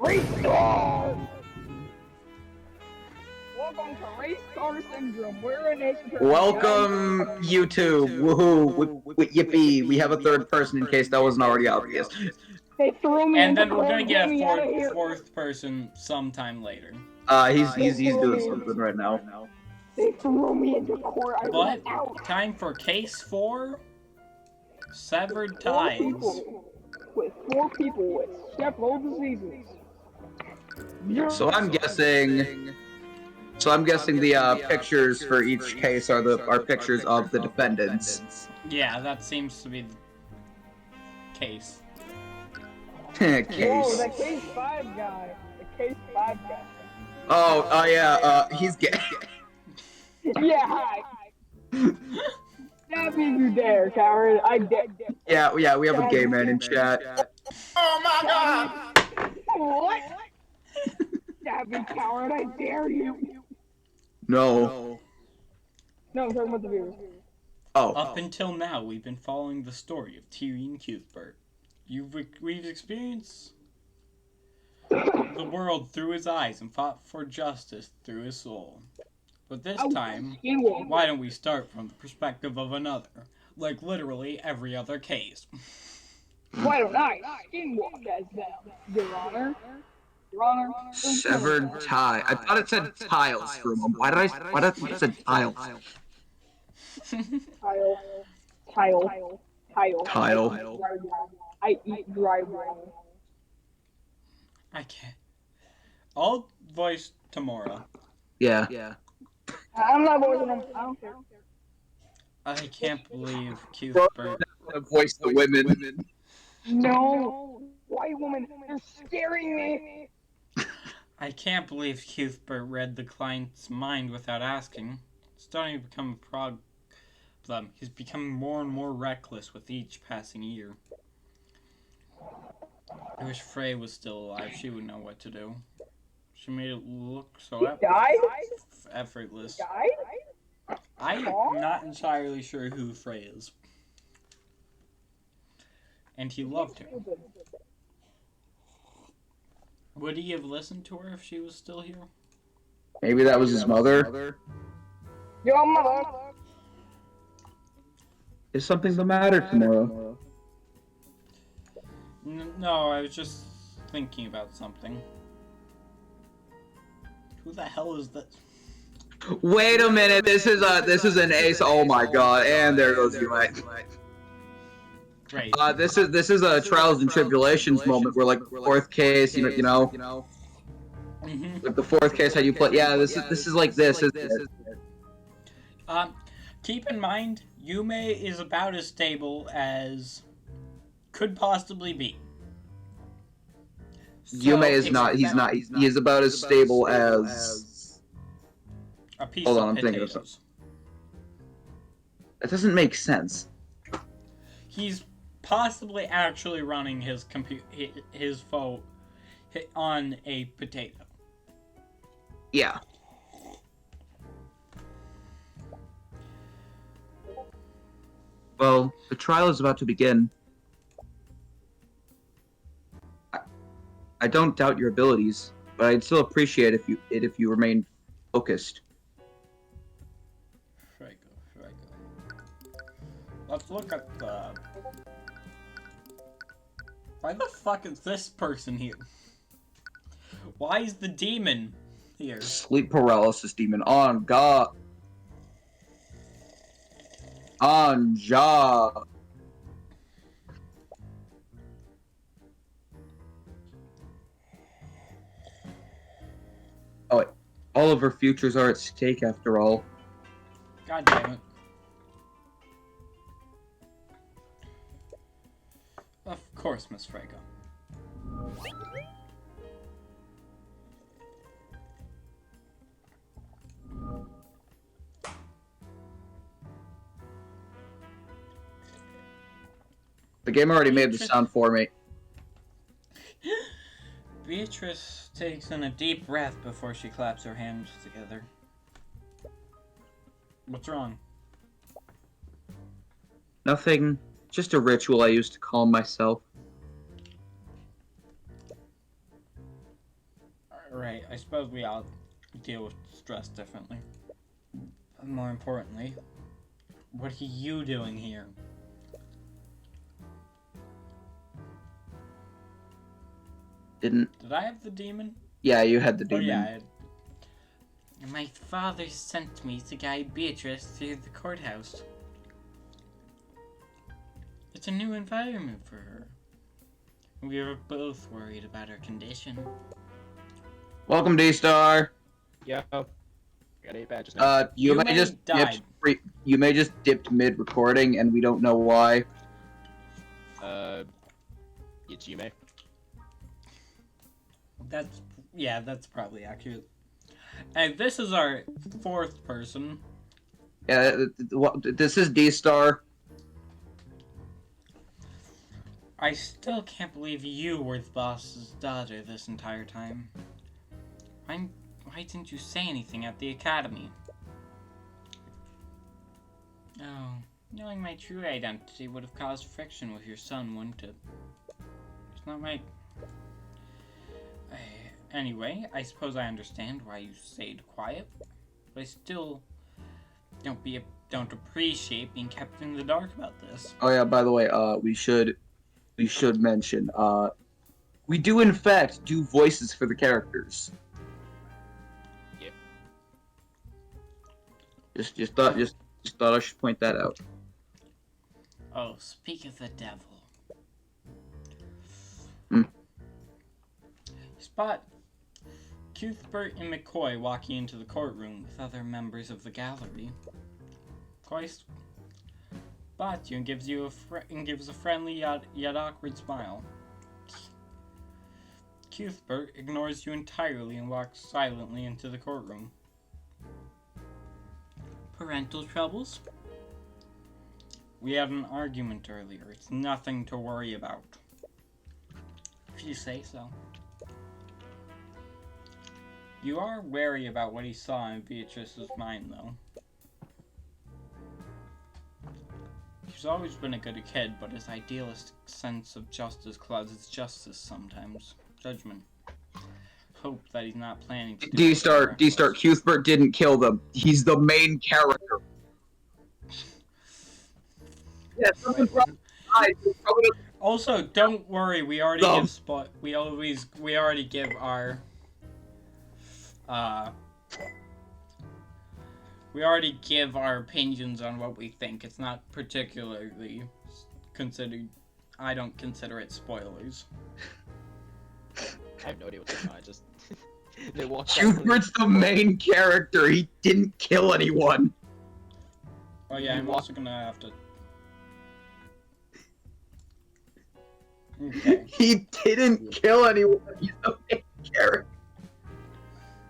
Race car! Welcome to Race Car Syndrome. We're a nation. Welcome, YouTube. Woohoo! Yippee! We have a third person in case that wasn't already obvious. They threw me And into then we're gonna court, get me out of here. a fourth person sometime later. He's doing something right now. They threw me into court. I But went out. time for case 4. Severed Four ties. people with several diseases. So I'm guessing the pictures for each case are pictures of the defendants. Yeah, that seems to be the case. Case. Whoa, the case 5 guy. Oh yeah. He's gay. Yeah, hi. That means you dare, coward. I dare. Yeah. We have a gay man in chat. Oh my god! What? Stab me, coward. I dare you. No. No, I'm talking about the viewers. Oh. Up until now, we've been following the story of Tyrion Cuthbert. We've experienced the world through his eyes and fought for justice through his soul. But this time, why don't we start from the perspective of another? Like literally every other case. Why don't I skinwalk as them, Your Honor? Your Honor? Severed tie. I thought it said tiles for a moment. Why did I think it said tiles? Tile. I eat drywall. I can't. I'll voice Tamora. Yeah. I'm not voicing them. I don't care. I can't believe Cuthbert. Voice the women. No. White woman, they're scaring me. I can't believe Cuthbert read the client's mind without asking. It's starting to become a problem. He's becoming more and more reckless with each passing year. I wish Frey was still alive. She would know what to do. She made it look so effortless. I'm not entirely sure who Frey is. And he loved her. Would he have listened to her if she was still here? Maybe that was his mother. Your mother. Is something the matter tomorrow? No, I was just thinking about something. Who the hell is this? Wait a minute, this is an ace. Oh my god, and there goes you, mate. Great. This is a trials and tribulations moment where, like, fourth case, you know, like the fourth case, how you play. Yeah, this is like this. Keep in mind, Yume is about as stable as could possibly be. Yume is not. He's not. He is about as stable as. A piece Hold on, of I'm thinking of something. That doesn't make sense. He's possibly actually running his phone on a potato. Yeah. Well, the trial is about to begin. I don't doubt your abilities, but I'd still appreciate if you remain focused. Frego. Let's look at the... Why the fuck is this person here? Why is the demon here? Sleep paralysis demon. On God. On job. Oh, wait. All of our futures are at stake after all. God damn it. Of course, Miss Frego. The game already made the sound for me. Beatrice takes in a deep breath before she claps her hands together. What's wrong? Nothing. Just a ritual I used to calm myself. Alright, I suppose we all deal with stress differently. But more importantly, what are you doing here? Did I have the demon? Yeah, you had the Oh demon. yeah. My father sent me to guide Beatrice through the courthouse. It's a new environment for her. We were both worried about her condition. Welcome, D-Star. Yo. Got 8 badges now. You may may just died. you may just dipped mid-recording, and we don't know why. It's you, May. That's probably accurate. And this is our 4th person. Yeah, this is D-Star. I still can't believe you were the boss's daughter this entire time. Why didn't you say anything at the academy? Oh, knowing my true identity would have caused friction with your son, wouldn't it? It's not right. Anyway, I suppose I understand why you stayed quiet, but I still don't appreciate being kept in the dark about this. Oh yeah, by the way, we should mention, we do in fact do voices for the characters. Yeah. Just thought I should point that out. Oh, speak of the devil. Spot Cuthbert and McCoy walking into the courtroom with other members of the gallery. McCoy spots you and gives a friendly yet awkward smile. Cuthbert ignores you entirely and walks silently into the courtroom. Parental troubles? We had an argument earlier. It's nothing to worry about. If you say so. You are wary about what he saw in Beatrice's mind, though. He's always been a good kid, but his idealistic sense of justice clouds justice sometimes. Judgment. Hope that he's not planning to do D-Star, Cuthbert didn't kill them. He's the main character. Yeah, someone probably died. Also, don't worry. We already give our we already give our opinions on what we think. It's not particularly considered. I don't consider it spoilers. I have no idea what's going on. I just they walked. Cuthbert's the main character. He didn't kill anyone. Oh yeah, I'm also gonna have to. Okay. He didn't kill anyone. He's the main character.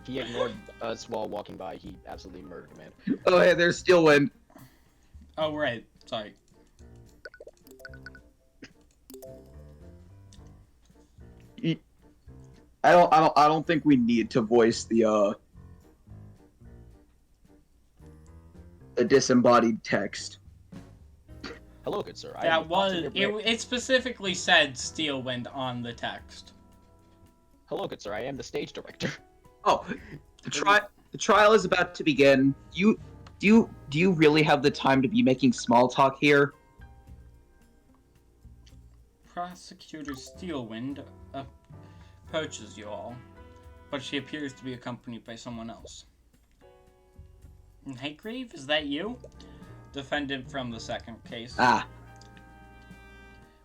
He ignored us while walking by. He absolutely murdered a man. Oh hey, there's Steel Wind. Oh right, sorry. I don't think we need to voice the disembodied text. Hello, good sir. That was it. Specifically said Steelwind on the text. Hello, good sir. I am the stage director. Oh, the trial is about to begin. Do you really have the time to be making small talk here? Prosecutor Steelwind approaches you all, but she appears to be accompanied by someone else. Nightgrave, is that you? Defendant from the second case. Ah.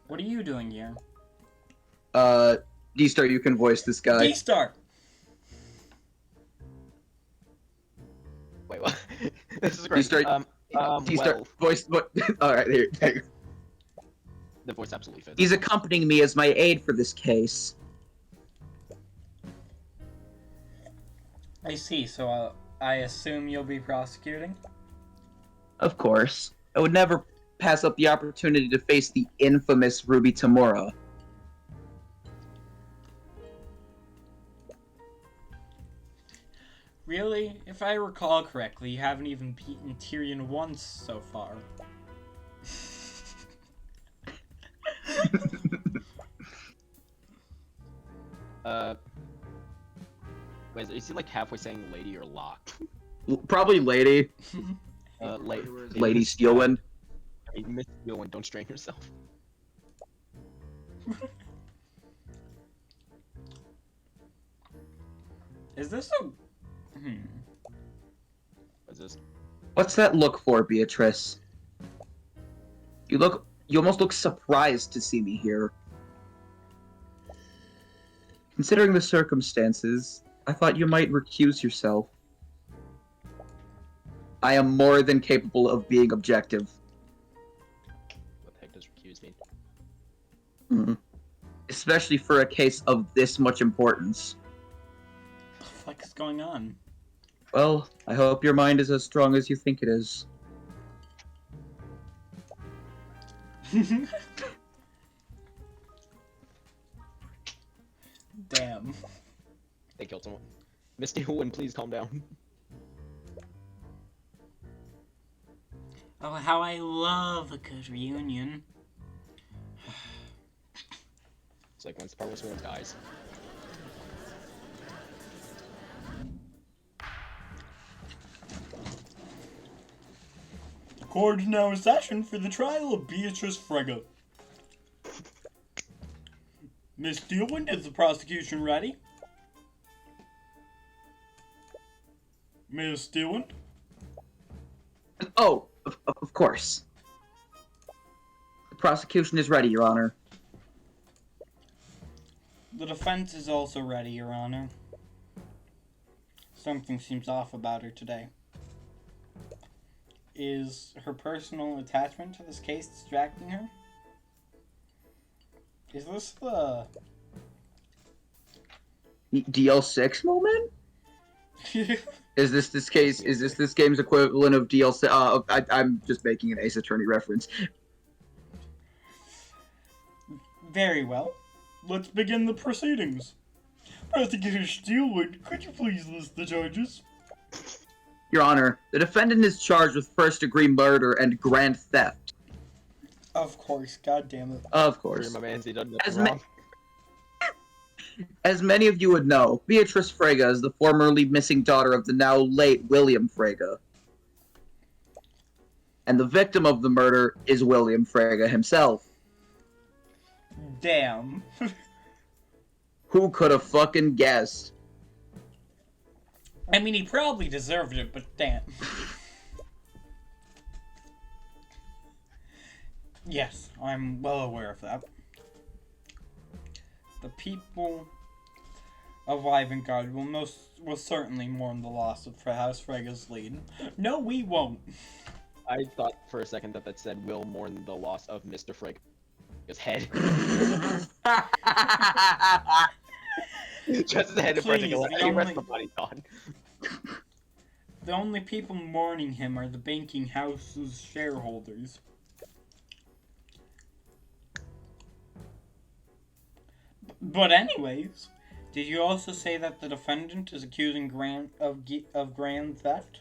What are you doing here? D-Star, you can voice this guy. D-Star! Wait, what? This is great. D-Star, D-Star, well, voice. Alright, here. the voice absolutely fits. He's accompanying me as my aide for this case. I see, so I assume you'll be prosecuting? Of course. I would never pass up the opportunity to face the infamous Ruby Tamura. Really? If I recall correctly, you haven't even beaten Tyrion once so far. Wait, is he like halfway saying lady or lock? Probably Lady. Lady Steelwind. Miss Steelwind, don't strain yourself. Is this a... What's this? What's that look for, Beatrice? You almost look surprised to see me here. Considering the circumstances, I thought you might recuse yourself. I am more than capable of being objective. What the heck does recuse mean? Especially for a case of this much importance. What the fuck is going on? Well, I hope your mind is as strong as you think it is. Damn. They killed someone. Miss Steelwind, please calm down. Oh, how I love a good reunion. It's like once Sparrow Swarm dies. Court is now in session for the trial of Beatrice Frege. Miss Steelwind, is the prosecution ready? Miss Steelwind? Oh, of course. The prosecution is ready, Your Honor. The defense is also ready, Your Honor. Something seems off about her today. Is her personal attachment to this case distracting her? Is this the... DL6 moment? Is this game's equivalent of DLC? I'm just making an Ace Attorney reference. Very well. Let's begin the proceedings. Prosecutor Steelwood, could you please list the charges? Your Honor, the defendant is charged with first-degree murder and grand theft. Of course, god damn it. Of course. My man, he done nothing wrong. As many of you would know, Beatrice Frege is the formerly missing daughter of the now late William Frege. And the victim of the murder is William Frege himself. Damn. Who could have fucking guessed? I mean, he probably deserved it, but damn. Yes, I'm well aware of that. The people of Isengard will certainly mourn the loss of House Frege's lead. No, we won't. I thought for a second that said will mourn the loss of Mr. Frege's head. Just the head of the rest of the body's gone. The only people mourning him are the banking house's shareholders. But anyways, did you also say that the defendant is accusing of grand theft?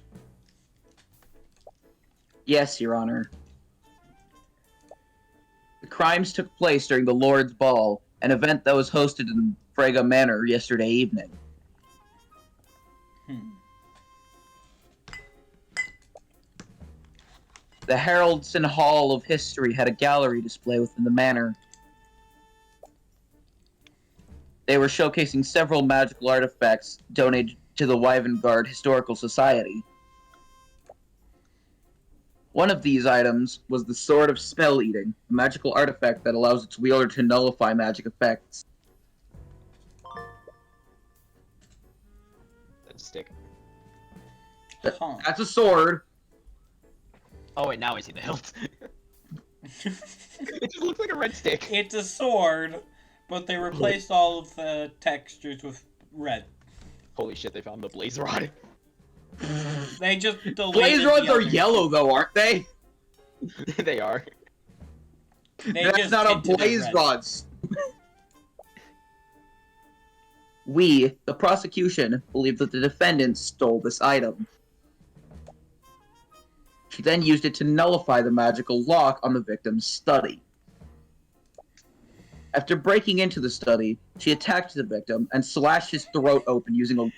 Yes, Your Honor. The crimes took place during the Lord's Ball, an event that was hosted in Frege Manor yesterday evening. The Haraldson Hall of History had a gallery display within the manor. They were showcasing several magical artifacts donated to the Isengard Historical Society. One of these items was the Sword of Spell Eating, a magical artifact that allows its wielder to nullify magic effects. That's a stick. That's a sword. Oh wait, now I see the hilt. It just looks like a red stick. It's a sword, but they replaced all of the textures with red. Holy shit, they found the blaze rod. They just deleted Blaze rods the are other- yellow, though, aren't they? They are. They That's just not a tinted it blaze red. rod. We, the prosecution, believe that the defendant stole this item. She then used it to nullify the magical lock on the victim's study. After breaking into the study, she attacked the victim and slashed his throat open using a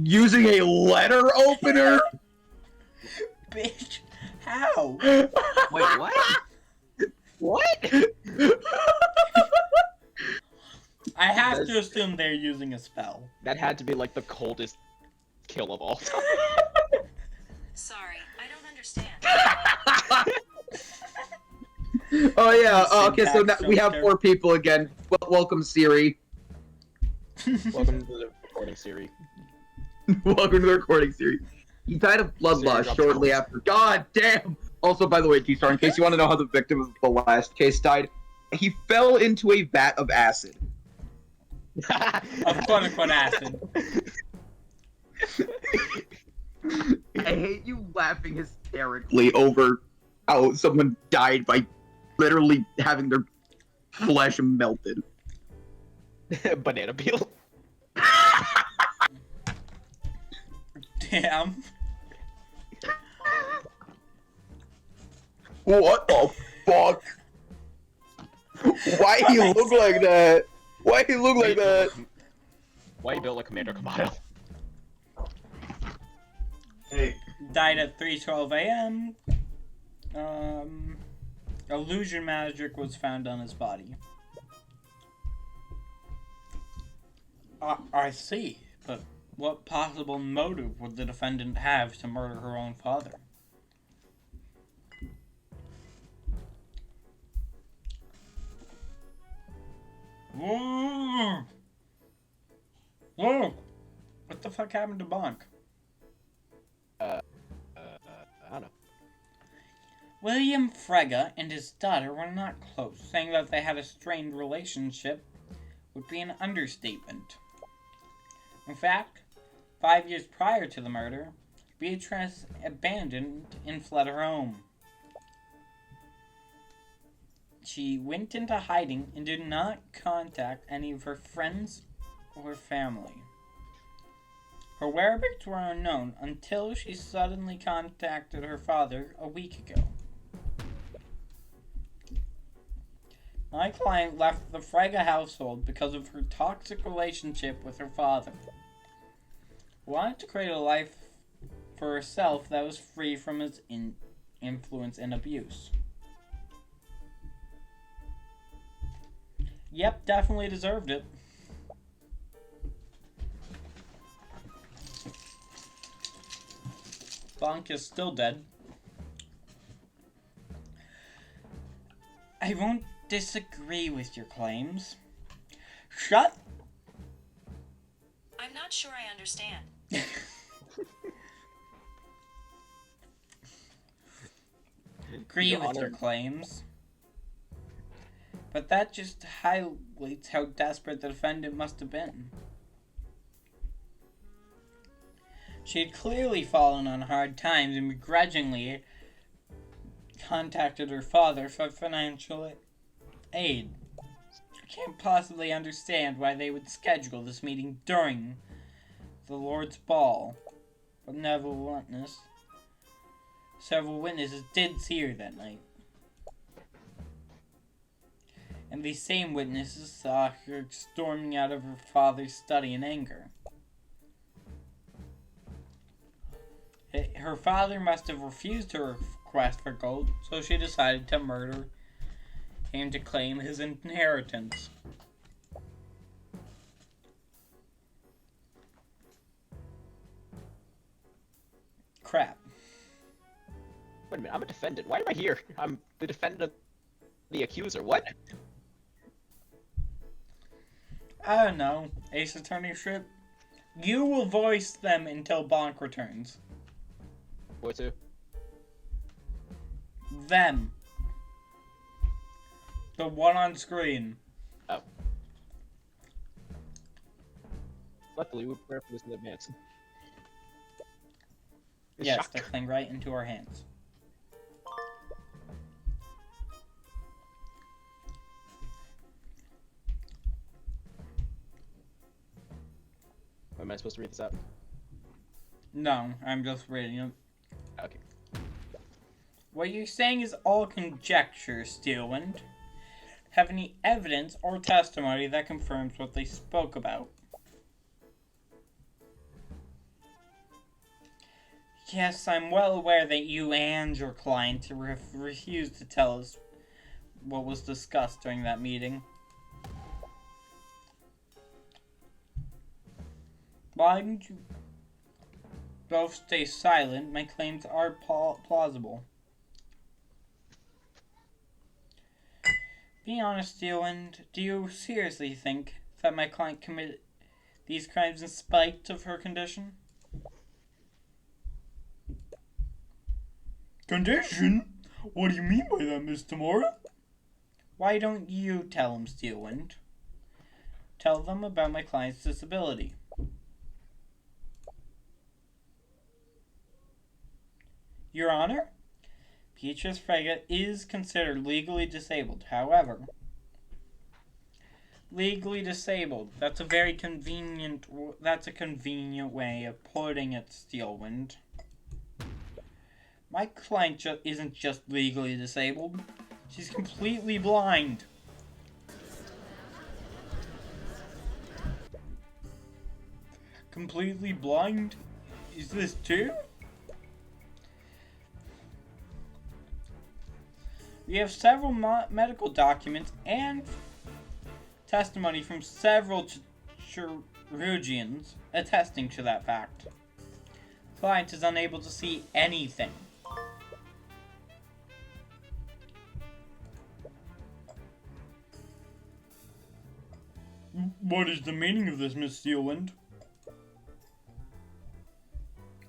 Using a letter opener? Bitch, how? Wait, what? What? I have to assume they're using a spell. That had to be like the coldest kill of all time. Sorry, I don't understand. Oh yeah. Okay, so now we have 4 people again. Welcome, Siri. Welcome to the recording series. Welcome to the recording series. He died of blood Siri, loss drop shortly the- after. God damn! Also, by the way, T-Star, in case you want to know how the victim of the last case died, he fell into a vat of acid. Of quote-unquote acid. I hate you laughing hysterically over how someone died by literally having their flesh melted. Banana peel. Damn. What the fuck? Why he look like that? Why he look like that? Why you built like Commander Kamado? Hey. Died at 3:12 a.m. Illusion magic was found on his body. I see, but what possible motive would the defendant have to murder her own father? Whoa! Whoa! What the fuck happened to Bonk? I don't know. William Frege and his daughter were not close. Saying that they had a strained relationship would be an understatement. In fact, 5 years prior to the murder, Beatrice abandoned and fled her home. She went into hiding and did not contact any of her friends or family. Her whereabouts were unknown until she suddenly contacted her father a week ago. My client left the Frege household because of her toxic relationship with her father. Wanted to create a life for herself that was free from his influence and abuse. Yep, definitely deserved it. Bonk is still dead. I won't disagree with your claims. Shut. I'm not sure I understand. Agree Your with your Honor. claims. But that just highlights how desperate the defendant must have been. She had clearly fallen on hard times and begrudgingly contacted her father for financial aid. I can't possibly understand why they would schedule this meeting during the Lord's Ball, but nevertheless, several witnesses did see her that night. And these same witnesses saw her storming out of her father's study in anger. Her father must have refused her request for gold, so she decided to murder him to claim his inheritance. Crap. Wait a minute, I'm a defendant. Why am I here? I'm the defendant, the accuser. What? I don't know, Ace Attorneyship. You will voice them until Bonk returns. What to? Them. The one on screen. Oh. Luckily, we prepared for this in advance. Yes, Shock. they're playing right into our hands. Am I supposed to read this out? No, I'm just reading it. Okay. What you're saying is all conjecture, Steelwind. Have any evidence or testimony that confirms what they spoke about? Yes, I'm well aware that you and your client refused to tell us what was discussed during that meeting. Why didn't you both stay silent? My claims are plausible. Be honest, Steelwind, do you seriously think that my client committed these crimes in spite of her condition? Condition? What do you mean by that, Miss Tamora? Why don't you tell him, Steelwind? Tell them about my client's disability. Your Honor, Beatrice Frege is considered legally disabled. However, legally disabled, that's a convenient way of putting it, Steelwind. My client isn't just legally disabled, she's completely blind. Completely blind? Is this true? We have several medical documents and testimony from several chirurgeons attesting to that fact. The client is unable to see anything. What is the meaning of this, Miss Steelwind?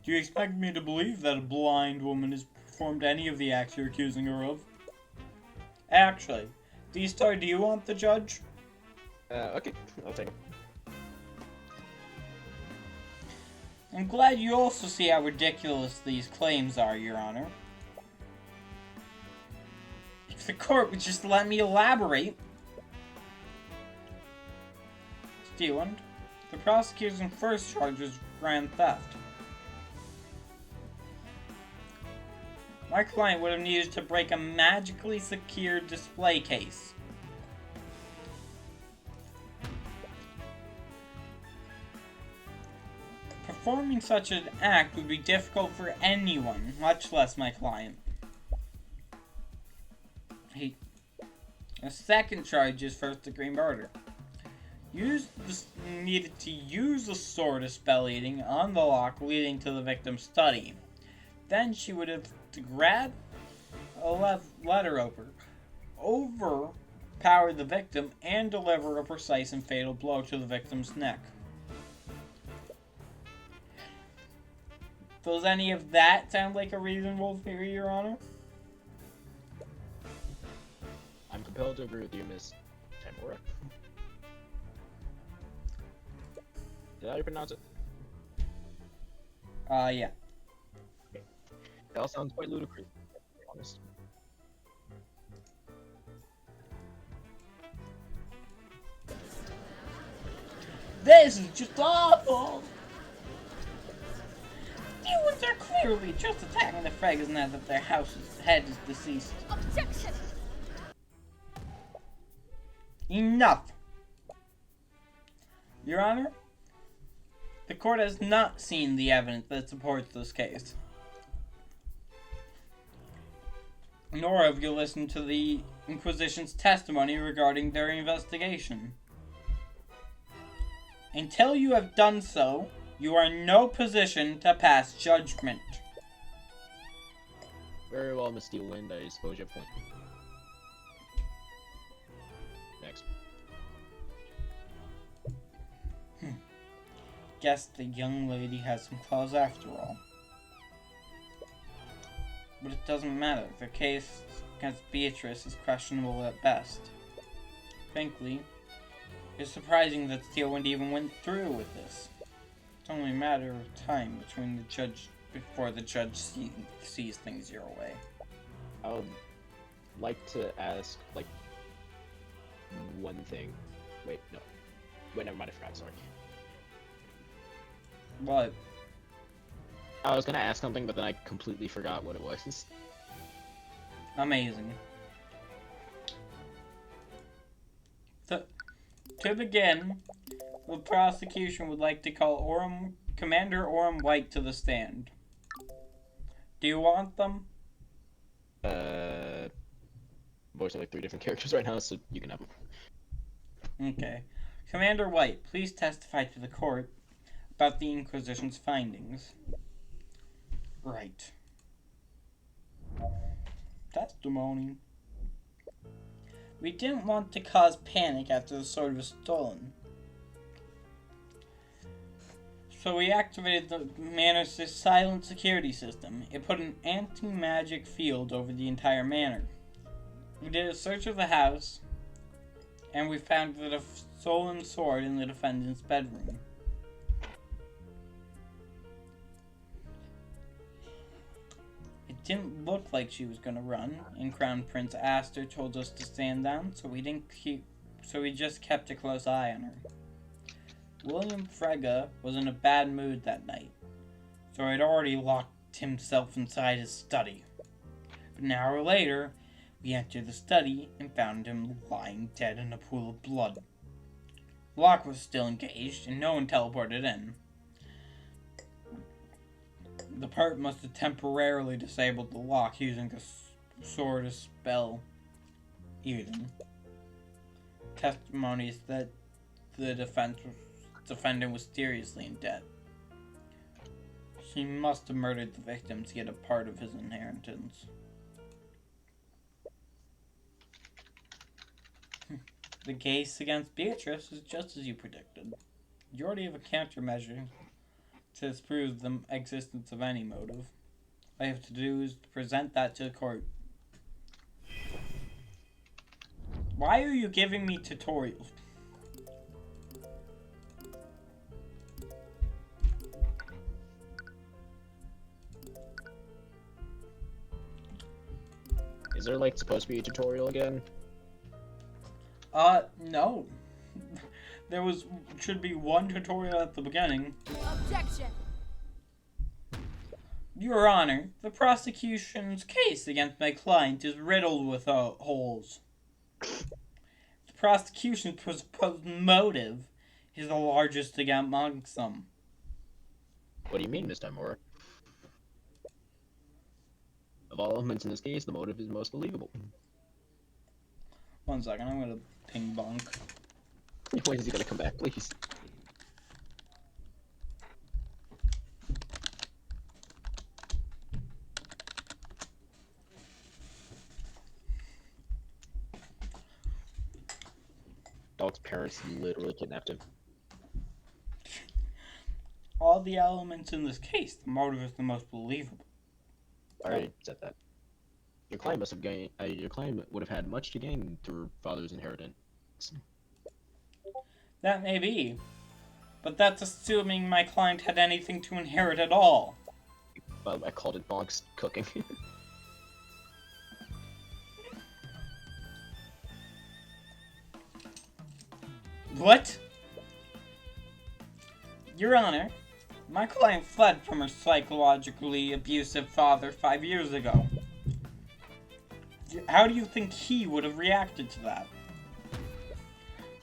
Do you expect me to believe that a blind woman has performed any of the acts you're accusing her of? Actually, D-Star, do you want the judge? Okay, I'll take it. I'm glad you also see how ridiculous these claims are, Your Honor. If the court would just let me elaborate. Steelwind, the prosecution's first charge was grand theft. My client would have needed to break a magically secured display case. Performing such an act would be difficult for anyone, much less my client. A second charge is first-degree murder. Needed to use a sword of spell eating on the lock leading to the victim's study. Then she would have to grab a letter opener, overpower the victim, and deliver a precise and fatal blow to the victim's neck. Does any of that sound like a reasonable theory, Your Honor? I'm compelled to agree with you, Miss Tamora. Did I pronounce it? Yeah. It all sounds quite ludicrous, to be honest. This is just awful! Humans are clearly just attacking the Fregas now that their house's head is deceased. Objection! Enough! Your Honor, the court has not seen the evidence that supports this case. Nor have you listened to the Inquisition's testimony regarding their investigation. Until you have done so, you are in no position to pass judgment. Very well, Miss Steelwind, I suppose you have a point. Next. Guess the young lady has some claws after all. But it doesn't matter. The case against Beatrice is questionable at best. Frankly, it's surprising that Steelwind even went through with this. It's only a matter of time before the judge sees things your way. I would like to ask, like, one thing. Wait, no. Wait, never mind, I forgot, sorry. What? I was gonna ask something, but then I completely forgot what it was. Amazing. To begin, the prosecution would like to call Commander Orem White to the stand. Do you want them? I'm voicing like 3 different characters right now, so you can have them. Okay. Commander White, please testify to the court about the Inquisition's findings. Right. Testimony. We didn't want to cause panic after the sword was stolen. So we activated the manor's silent security system. It put an anti-magic field over the entire manor. We did a search of the house, and we found the stolen sword in the defendant's bedroom. It didn't look like she was gonna run, and Crown Prince Aster told us to stand down, so we just kept a close eye on her. William Frege was in a bad mood that night, so he'd already locked himself inside his study. But an hour later, we entered the study and found him lying dead in a pool of blood. The lock was still engaged, and no one teleported in. The part must have temporarily disabled the lock using a sort of spell. Even. Testimonies that the defendant was seriously in debt. She must have murdered the victim to get a part of his inheritance. The case against Beatrice is just as you predicted. You already have a countermeasure to disprove the existence of any motive. All I have to do is present that to the court. Why are you giving me tutorials? Is there like supposed to be a tutorial again? No. There should be one tutorial at the beginning. Objection! Your Honor, the prosecution's case against my client is riddled with holes. The prosecution's proposed motive is the largest amongst them. What do you mean, Mr. Moore? Of all elements in this case, the motive is most believable. 1 second, I'm gonna ping bonk. When is he gonna come back, please? Dog's parents literally kidnapped him. All the elements in this case, the motive is the most believable. I already said that. Your client must have gained. Your client would have had much to gain through her father's inheritance. That may be, but that's assuming my client had anything to inherit at all. I called it Bonk's cooking. What? Your Honor, my client fled from her psychologically abusive father 5 years ago. How do you think he would have reacted to that?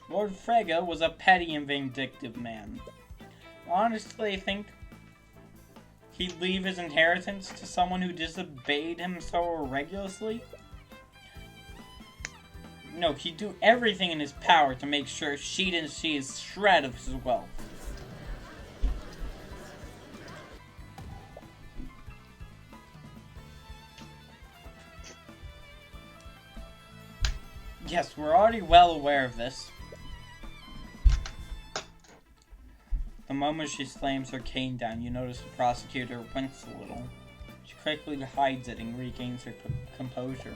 Lord Frege was a petty and vindictive man. Honestly, I think he'd leave his inheritance to someone who disobeyed him so irregularly? No, he'd do everything in his power to make sure she didn't see a shred of his wealth. Yes, we're already well aware of this. The moment she slams her cane down, you notice the prosecutor winces a little. She quickly hides it and regains her composure.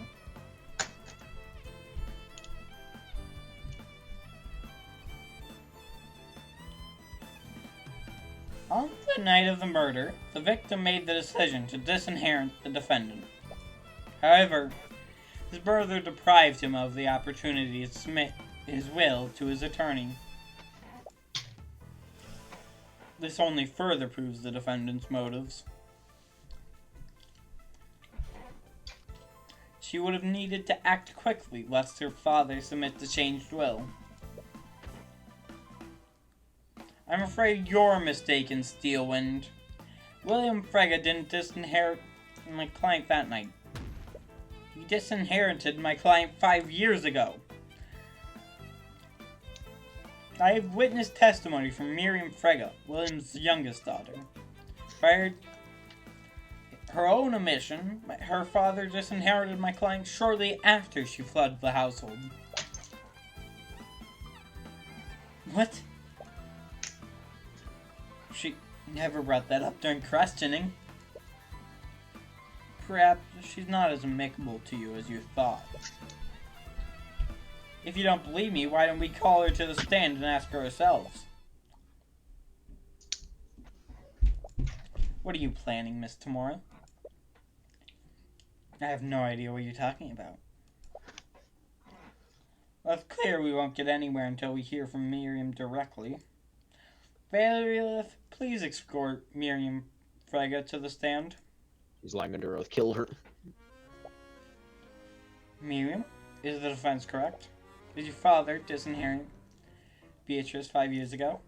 On the night of the murder, the victim made the decision to disinherit the defendant. However, his brother deprived him of the opportunity to submit his will to his attorney. This only further proves the defendant's motives. She would have needed to act quickly lest her father submit the changed will. I'm afraid you're mistaken, Steelwind. William Frege didn't disinherit my client that night. He disinherited my client 5 years ago. I have witnessed testimony from Miriam Frege, William's youngest daughter. By her own admission, her father disinherited my client shortly after she fled the household. What? She never brought that up during questioning. Perhaps she's not as amicable to you as you thought. If you don't believe me, why don't we call her to the stand and ask her ourselves? What are you planning, Miss Tamora? I have no idea what you're talking about. Well, it's clear we won't get anywhere until we hear from Miriam directly. Bailiff, please escort Miriam Frege to the stand. He's lying under oath. Kill her. Miriam, is the defense correct? Did your father disinherit Beatrice 5 years ago?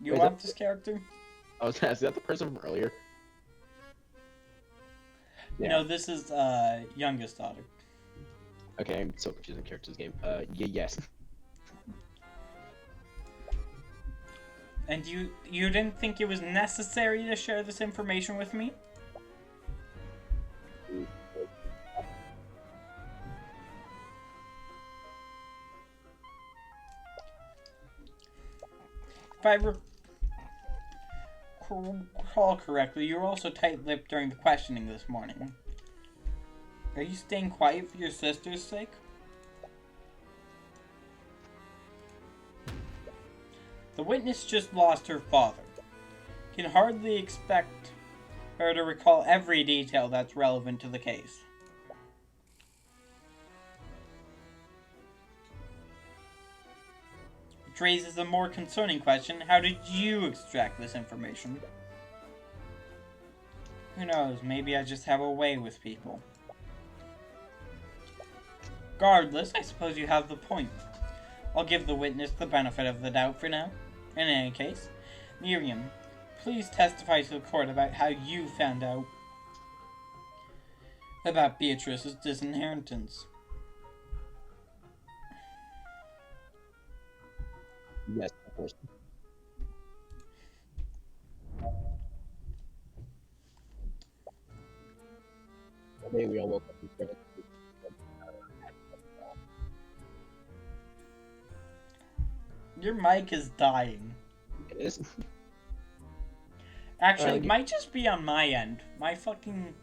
You Wait, want this character? I was gonna ask, is that the person from earlier? Yeah. No, this is youngest daughter. Okay, I'm so confused in characters game. Yes. And you didn't think it was necessary to share this information with me? If I recall correctly, you were also tight-lipped during the questioning this morning. Are you staying quiet for your sister's sake? The witness just lost her father. Can hardly expect her to recall every detail that's relevant to the case. Which raises a more concerning question: how did you extract this information? Who knows, maybe I just have a way with people. Regardless, I suppose you have the point. I'll give the witness the benefit of the doubt for now. In any case, Miriam, please testify to the court about how you found out about Beatrice's disinheritance. Yes, of course. Today we all woke up and started. Your mic is dying. It is. Actually, it might just be on my end. My fucking...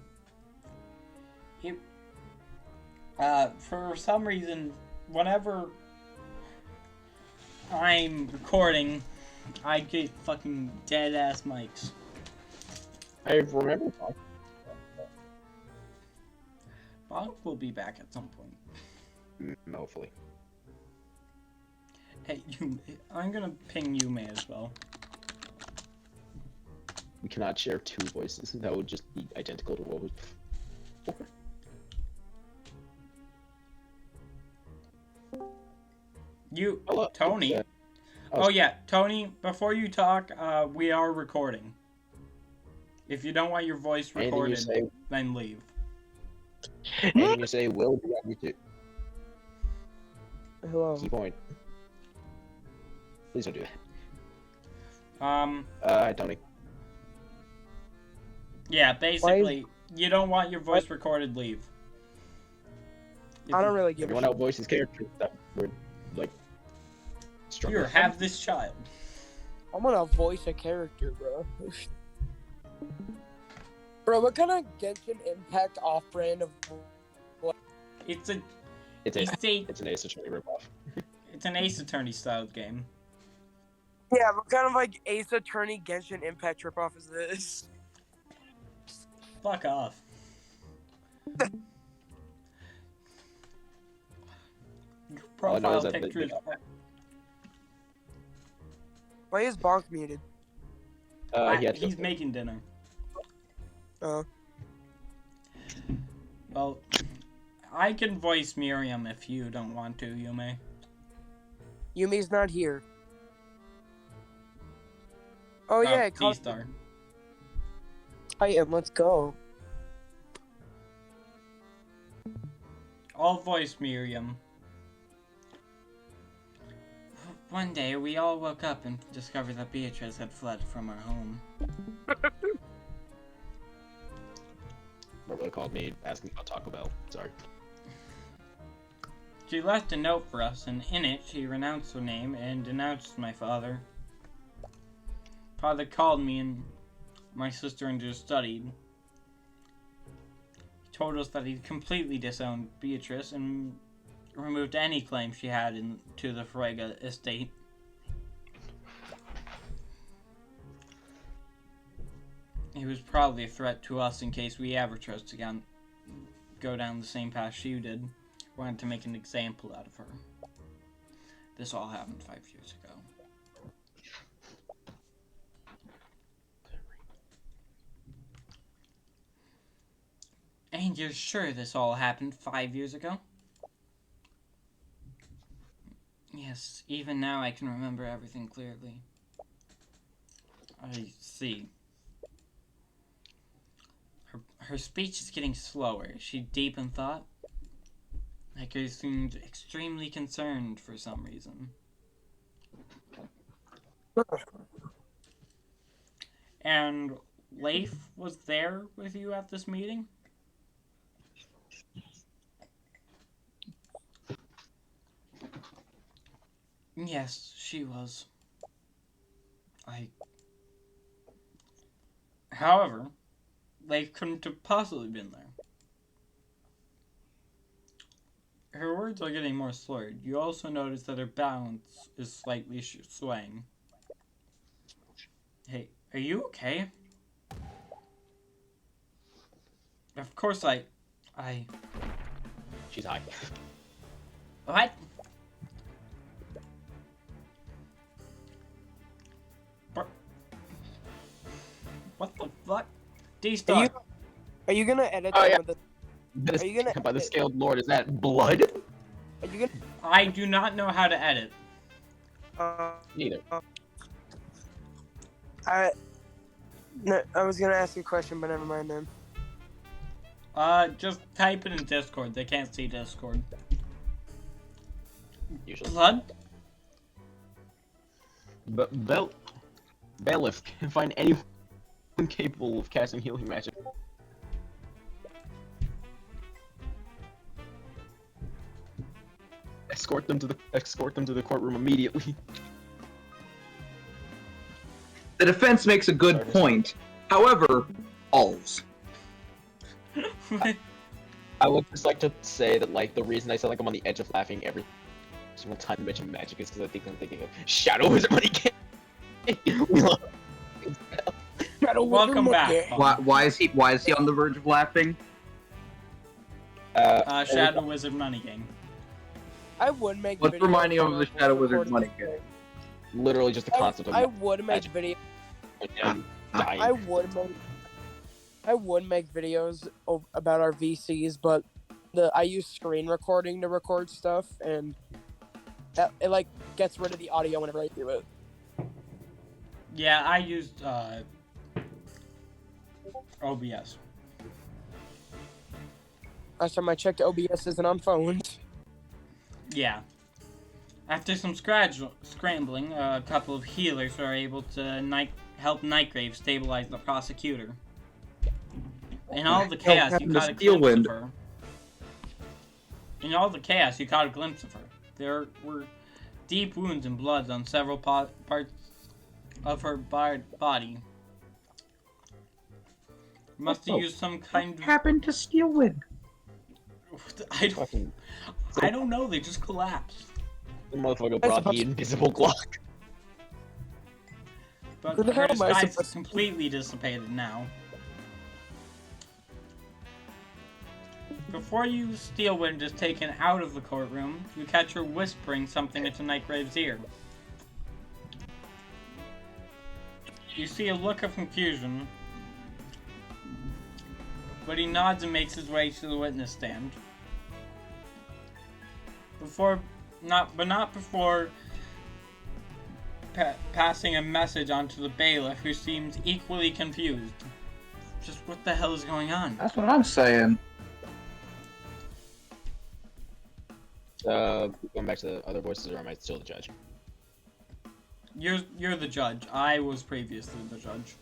for some reason, whenever I'm recording, I get fucking dead-ass mics. I remember. Bonk will be back at some point. Hopefully. Hey, I'm gonna ping Yume as well. We cannot share two voices. That would just be identical to what was before. Hello. Tony. Oh yeah, Tony, before you talk, we are recording. If you don't want your voice recorded, then leave. Anything you say will be on YouTube. Hello. Key point. Please don't do that. Hi, Tony. Yeah, basically, you don't want your voice recorded, leave. I don't really give Everyone else voices characters that were, like, Here, have this child. I'm gonna voice a character, bro. Bro, what kind of Genshin Impact off-brand of... It's an Ace Attorney ripoff. It's an Ace Attorney style game. Yeah, what kind of, like, Ace Attorney Genshin Impact ripoff is this? Fuck off. Your profile picture is... Why is Bonk muted? He's making dinner. Oh. Well, I can voice Miriam if you don't want to, Yume. Yumi's not here. Oh yeah, D-Star. Titan, let's go. All voice Miriam. One day, we all woke up and discovered that Beatrice had fled from our home. My brother called me asking about Taco Bell. Sorry. She left a note for us, and in it, she renounced her name and denounced my father. Father called me and my sister into study. He told us that he'd completely disowned Beatrice and removed any claim she had to the Frega estate. He was probably a threat to us in case we ever chose to go down the same path she did. Wanted to make an example out of her. This all happened 5 years ago. And you're sure this all happened 5 years ago? Yes, even now I can remember everything clearly. I see. Her speech is getting slower. Is she deep in thought? Like her seemed extremely concerned for some reason. And Leif was there with you at this meeting? Yes, she was. However, Leif couldn't have possibly been there. Her words are getting more slurred. You also notice that her balance is slightly swaying. Hey, are you okay? Of course I... She's high. What? What the fuck? D-Star. Are you gonna edit Oh, some yeah. of the... This Are you gonna by the edit- Scaled Lord, is that blood? Are you gonna... I do not know how to edit. Neither. No, I was gonna ask you a question, but never mind then. Just type it in Discord. They can't see Discord. Usually. Blood? But Bailiff can find anyone capable of casting healing magic. Escort them to the courtroom immediately. The defense makes a good point. However, alls. I would just like to say that, like, the reason I said, like, I'm on the edge of laughing every single time you mention magic is because I think I'm thinking of Shadow Wizard Money Game. We love Shadow Welcome Wizard back. Monkey. Why is he on the verge of laughing? Shadow Wizard Money Game. I would make What's videos reminding you on of the our Shadow Wizard recording money today. literally just the concept of I would make magic. video. And dying. I would make videos about our VCs, but I use screen recording to record stuff, and it like gets rid of the audio whenever I do it. Yeah, I used, OBS. Last time I checked, OBS isn't on phones. Yeah. After some scrambling, a couple of healers were able to help Nightgrave stabilize the prosecutor. In all the chaos, you caught a glimpse of her. In all the chaos, you caught a glimpse of her. There were deep wounds and blood on several parts of her body. Must have used some kind of... Happened to Steelwind? I don't know, they just collapsed. The motherfucker brought the invisible Glock. But Who the hell her am I disguise supposed is to- completely dissipated now. Before Steelwind is taken out of the courtroom, you catch her whispering something into Nightgrave's ear. You see a look of confusion, but he nods and makes his way to the witness stand. Not before passing a message on to the bailiff, who seems equally confused. Just what the hell is going on? That's what I'm saying. Going back to the other voices, or am I still the judge? You're the judge. I was previously the judge.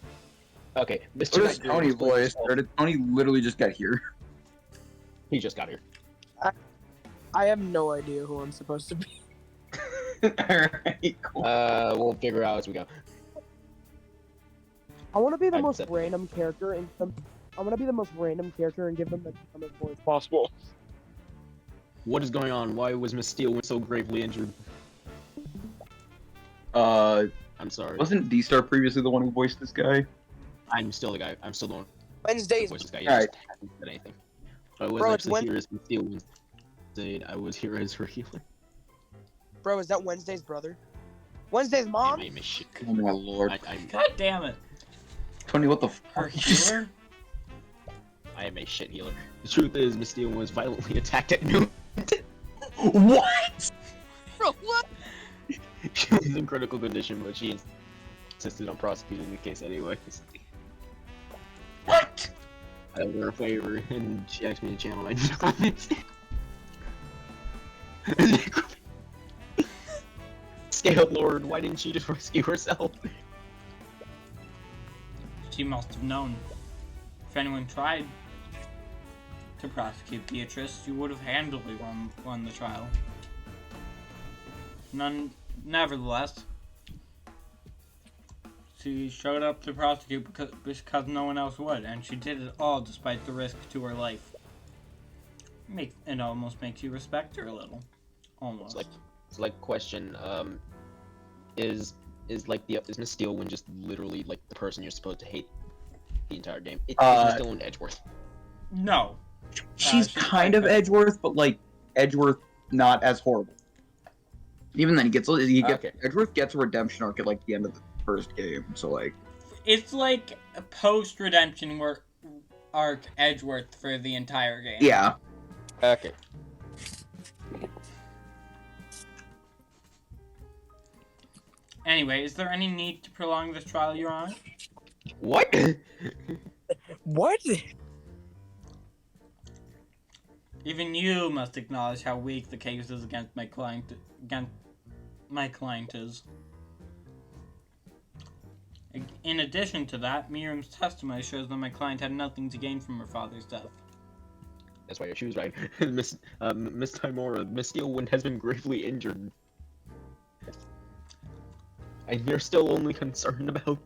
Okay, What Mr. is Tony voice? Or did Tony literally just get here? He just got here. I have no idea who I'm supposed to be. Alright, cool. We'll figure out as we go. I want to be the I most said- random character and I want to be the most random character and give them the dumbest voice possible. What is going on? Why was Miss Steele so gravely injured? I'm sorry. Wasn't D-Star previously the one who voiced this guy? I'm still the guy. I'm still the one who Wednesdays. voiced this guy. He Alright. just hasn't said anything. I was Bro, it's actually here as Miss Steele Wednesday. I was here as her healer. Bro, is that Wednesday's brother? Wednesday's mom? I am a shit. Oh my lord. God damn it. Tony, what the Her fuck? healer? I am a shit healer. The truth is, Miss Steele was violently attacked at noon. What? Bro, what? She was in critical condition, but she insisted on prosecuting the case anyways. What? I owed her a favor, and she asked me to channel my comments. Scale Lord, why didn't she just rescue herself? She must have known. If anyone tried to prosecute Beatrice, you would have handily won the trial. Nevertheless, she showed up to prosecute because no one else would, and she did it all despite the risk to her life. It almost makes you respect her a little. Almost. It's like question, is Miss Steelwind just literally like the person you're supposed to hate the entire game? Is Miss Steelwind Edgeworth? No. She's kind of Edgeworth, but like Edgeworth not as horrible. Even then, Okay. Edgeworth gets a redemption arc at like the end of the first game, so like. It's like a post-redemption arc Edgeworth for the entire game. Yeah. Okay. Anyway, is there any need to prolong this trial, Your Honor? What? What? Even you must acknowledge how weak the case is against my client is. In addition to that, Miriam's testimony shows that my client had nothing to gain from her father's death. That's why your shoe's right. Miss Timora, Miss Steelwind has been gravely injured. And you're still only concerned about...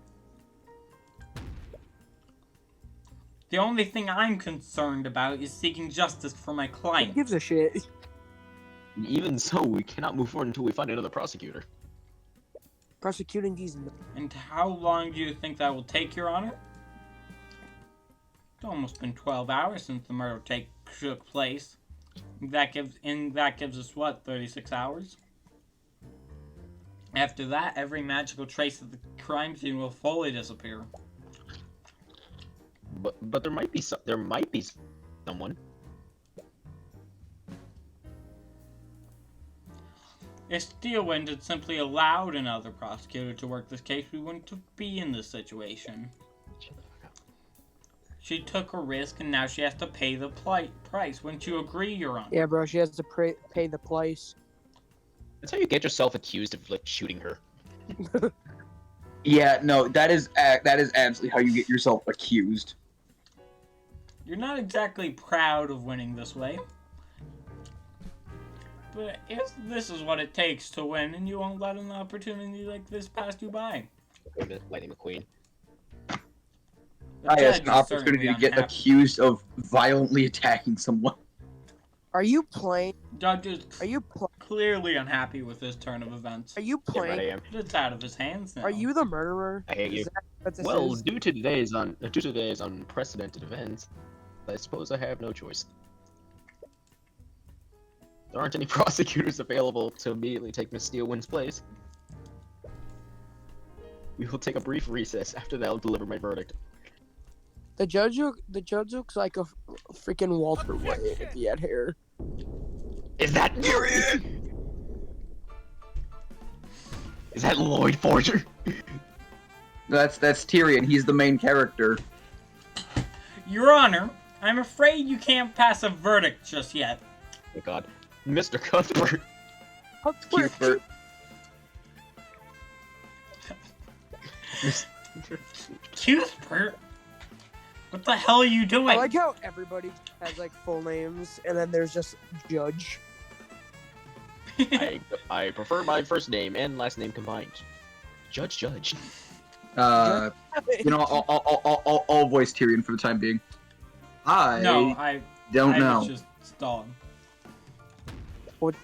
The only thing I'm concerned about is seeking justice for my Who client. gives a shit? Even so, we cannot move forward until we find another prosecutor. Prosecuting these. And how long do you think that will take, Your Honor? It's almost been 12 hours since the murder took place. That gives us what, 36 hours? After that, every magical trace of the crime scene will fully disappear. But there might be someone. If Steelwind had simply allowed another prosecutor to work this case, we wouldn't be in this situation. She took a risk, and now she has to pay the price. Wouldn't you agree, Your Honor? Yeah, bro, she has to pay the price. That's how you get yourself accused of like shooting her. Yeah, no, that is absolutely how you get yourself accused. You're not exactly proud of winning this way. But if this is what it takes to win, and you won't let an opportunity like this pass you by. Lightning McQueen. The I judge has an is opportunity to certainly get unhappy. accused of violently attacking someone. Are you playing? Judge is Are you clearly unhappy with this turn of events. Are you Damn right I playing? am. It's out of his hands now. Are you the murderer? I hate you. Is that what this Well, is? due to today's unprecedented events, I suppose I have no choice. There aren't any prosecutors available to immediately take Miss Steelwind's place. We will take a brief recess. After that, I'll deliver my verdict. The judge looks like a freaking Walter White if he had hair. Is that Tyrion? Is that Lloyd Forger? That's Tyrion. He's the main character. Your Honor, I'm afraid you can't pass a verdict just yet. Oh my god. Mr. Cuthbert. Cuthbert. Cuthbert? What the hell are you I doing? like how everybody has like full names, and then there's just Judge. I prefer my first name and last name combined. Judge. You know, I'll voice Tyrion for the time being. I don't know. was just stalling. But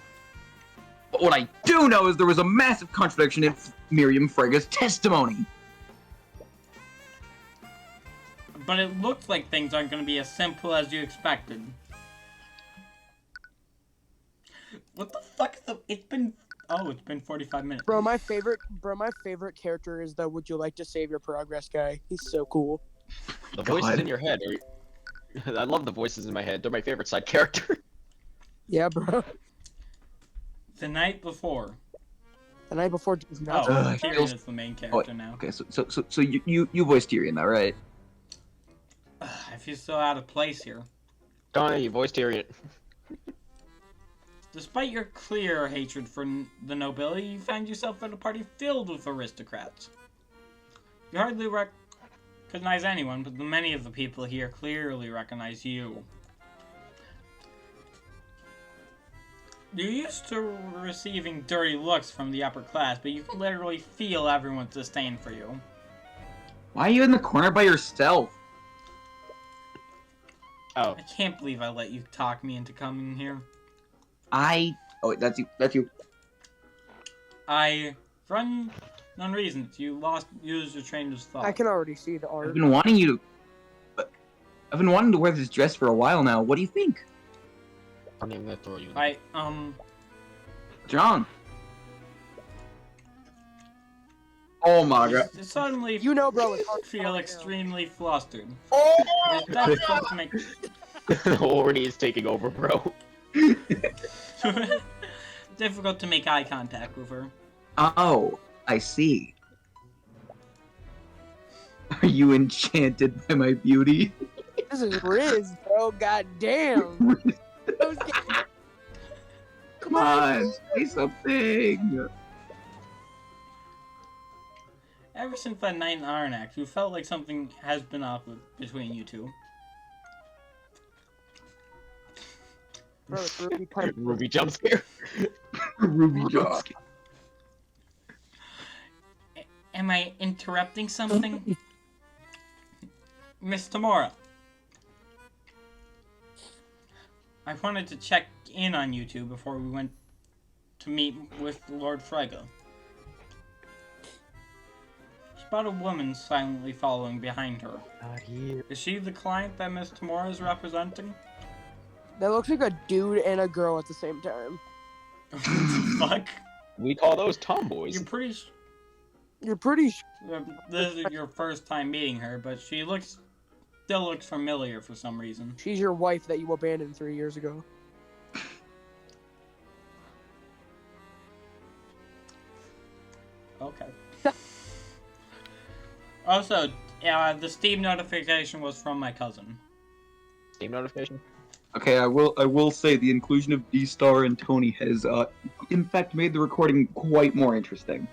what I do know is there was a massive contradiction in Miriam Frega's testimony. But it looks like things aren't going to be as simple as you expected. What the fuck is the... It's been 45 minutes. Bro, my favorite character is the "Would you like to save your progress" guy. He's so cool. The voices in your head I love the voices in my head. They're my favorite side character. Yeah, bro. The night before. The night before was not. Tyrion is the main character now. Okay, so you voice Tyrion now, right? I feel so out of place here. Donnie, voice Tyrion. Despite your clear hatred for the nobility, you find yourself at a party filled with aristocrats. You hardly recognize anyone, but many of the people here clearly recognize you. You're used to receiving dirty looks from the upper class, but you can literally feel everyone's disdain for you. Why are you in the corner by yourself? Oh. I can't believe I let you talk me into coming here. Oh, wait, that's you. For unknown reasons, you used your train of thought. I can already see the I've art. been wanting to wear this dress for a while now. What do you think? I'm gonna throw you. John. Oh my god. Suddenly, You know, bro, it's hard to feel tell extremely flustered. Oh! It's difficult to make The horny is taking over, bro. difficult to make eye contact with her. Oh, I see. Are you enchanted by my beauty? This is Riz, bro. God damn. Come on, say something. Ever since that night in Arnak, you felt like something has been off between you two. Bro, it's Ruby Piper. Ruby jump scare. Ruby Johnson. Am I interrupting something? Miss Tamora. I wanted to check in on you two before we went to meet with Lord Frega. Spot a woman silently following behind her. Not here. Is she the client that Miss Tamora is representing? That looks like a dude and a girl at the same time. What the fuck? We call those tomboys. You're pretty this is your first time meeting her, but she still looks familiar for some reason. She's your wife that you abandoned 3 years ago. Okay. Also, the Steam notification was from my cousin. Steam notification? Okay, I will say the inclusion of D-Star and Tony has, in fact, made the recording quite more interesting.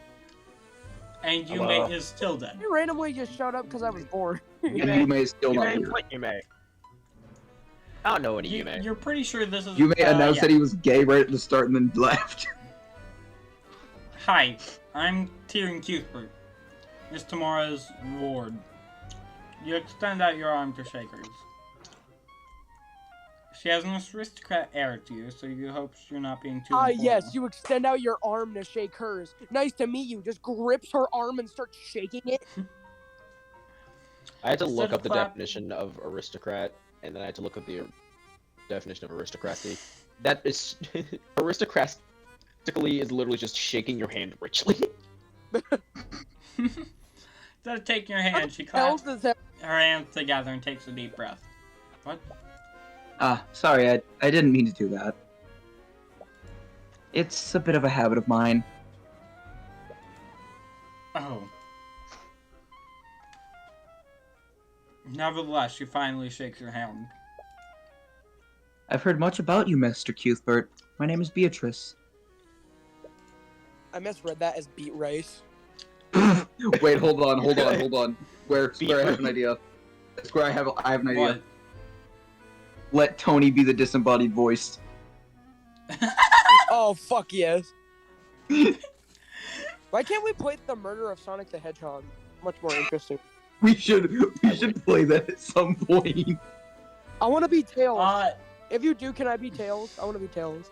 And Yume is still dead. You randomly just showed up because I was bored. And Yume is still not Yume? here. What Yume? I don't know any Yume. You're pretty sure this is... Yume announced yeah. that he was gay right at the start and then left. Hi, I'm Tyrion Cuthbert, Miss Tamora's ward. You extend out your arm to shake hers. She has an aristocrat air to you, so you hope you're not being too informal. Yes, you extend out your arm to shake hers. Nice to meet you. Just grips her arm and starts shaking it. I had to Instead look of up the clap- definition of aristocrat, and then I had to look up the definition of aristocracy. That is... aristocratically is literally just shaking your hand richly. Instead of taking your hand, she Hell claps does that? her hands together and takes a deep breath. What? Sorry, I didn't mean to do that. It's a bit of a habit of mine. Oh. Nevertheless, she finally shakes your hand. I've heard much about you, Mr. Cuthbert. My name is Beatrice. I misread that as beet rice. Wait, hold on. Where I have an idea. Square, I have an idea. What? Let Tony be the disembodied voice. Oh, fuck yes. Why can't we play the murder of Sonic the Hedgehog? Much more interesting. We should play that at some point. I want to be Tails. If you do, can I be Tails? I want to be Tails.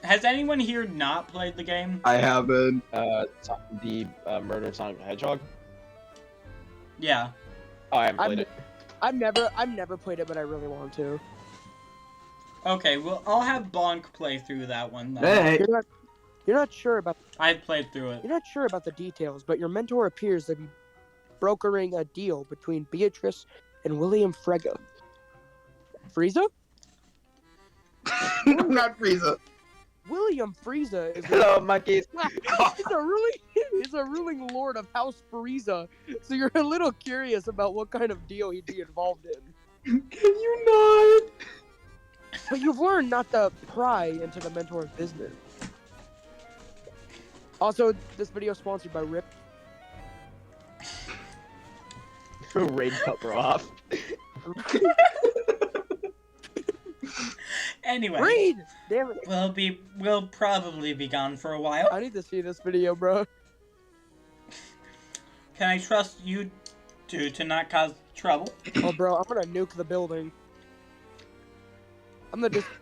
Has anyone here not played the game? I haven't. The Murder of Sonic the Hedgehog? Yeah. Oh, I haven't played it. I've never played it, but I really want to. Okay, well, I'll have Blanc play through that one. Then. Hey. You're not sure about. I've played through it. You're not sure about the details, but your mentor appears to be brokering a deal between Beatrice and William Frege. Frieza? No, not Frieza. William Frieza is Hello, monkeys. he's a ruling lord of House Frieza. So you're a little curious about what kind of deal he'd be involved in. Can you not? But you've learned not to pry into the mentor's business. Also, this video is sponsored by Rip. Raid cut off. Anyway. Read! Damn it. We'll probably be gone for a while. I need to see this video, bro. Can I trust you two to not cause trouble? Oh, bro, I'm gonna nuke the building.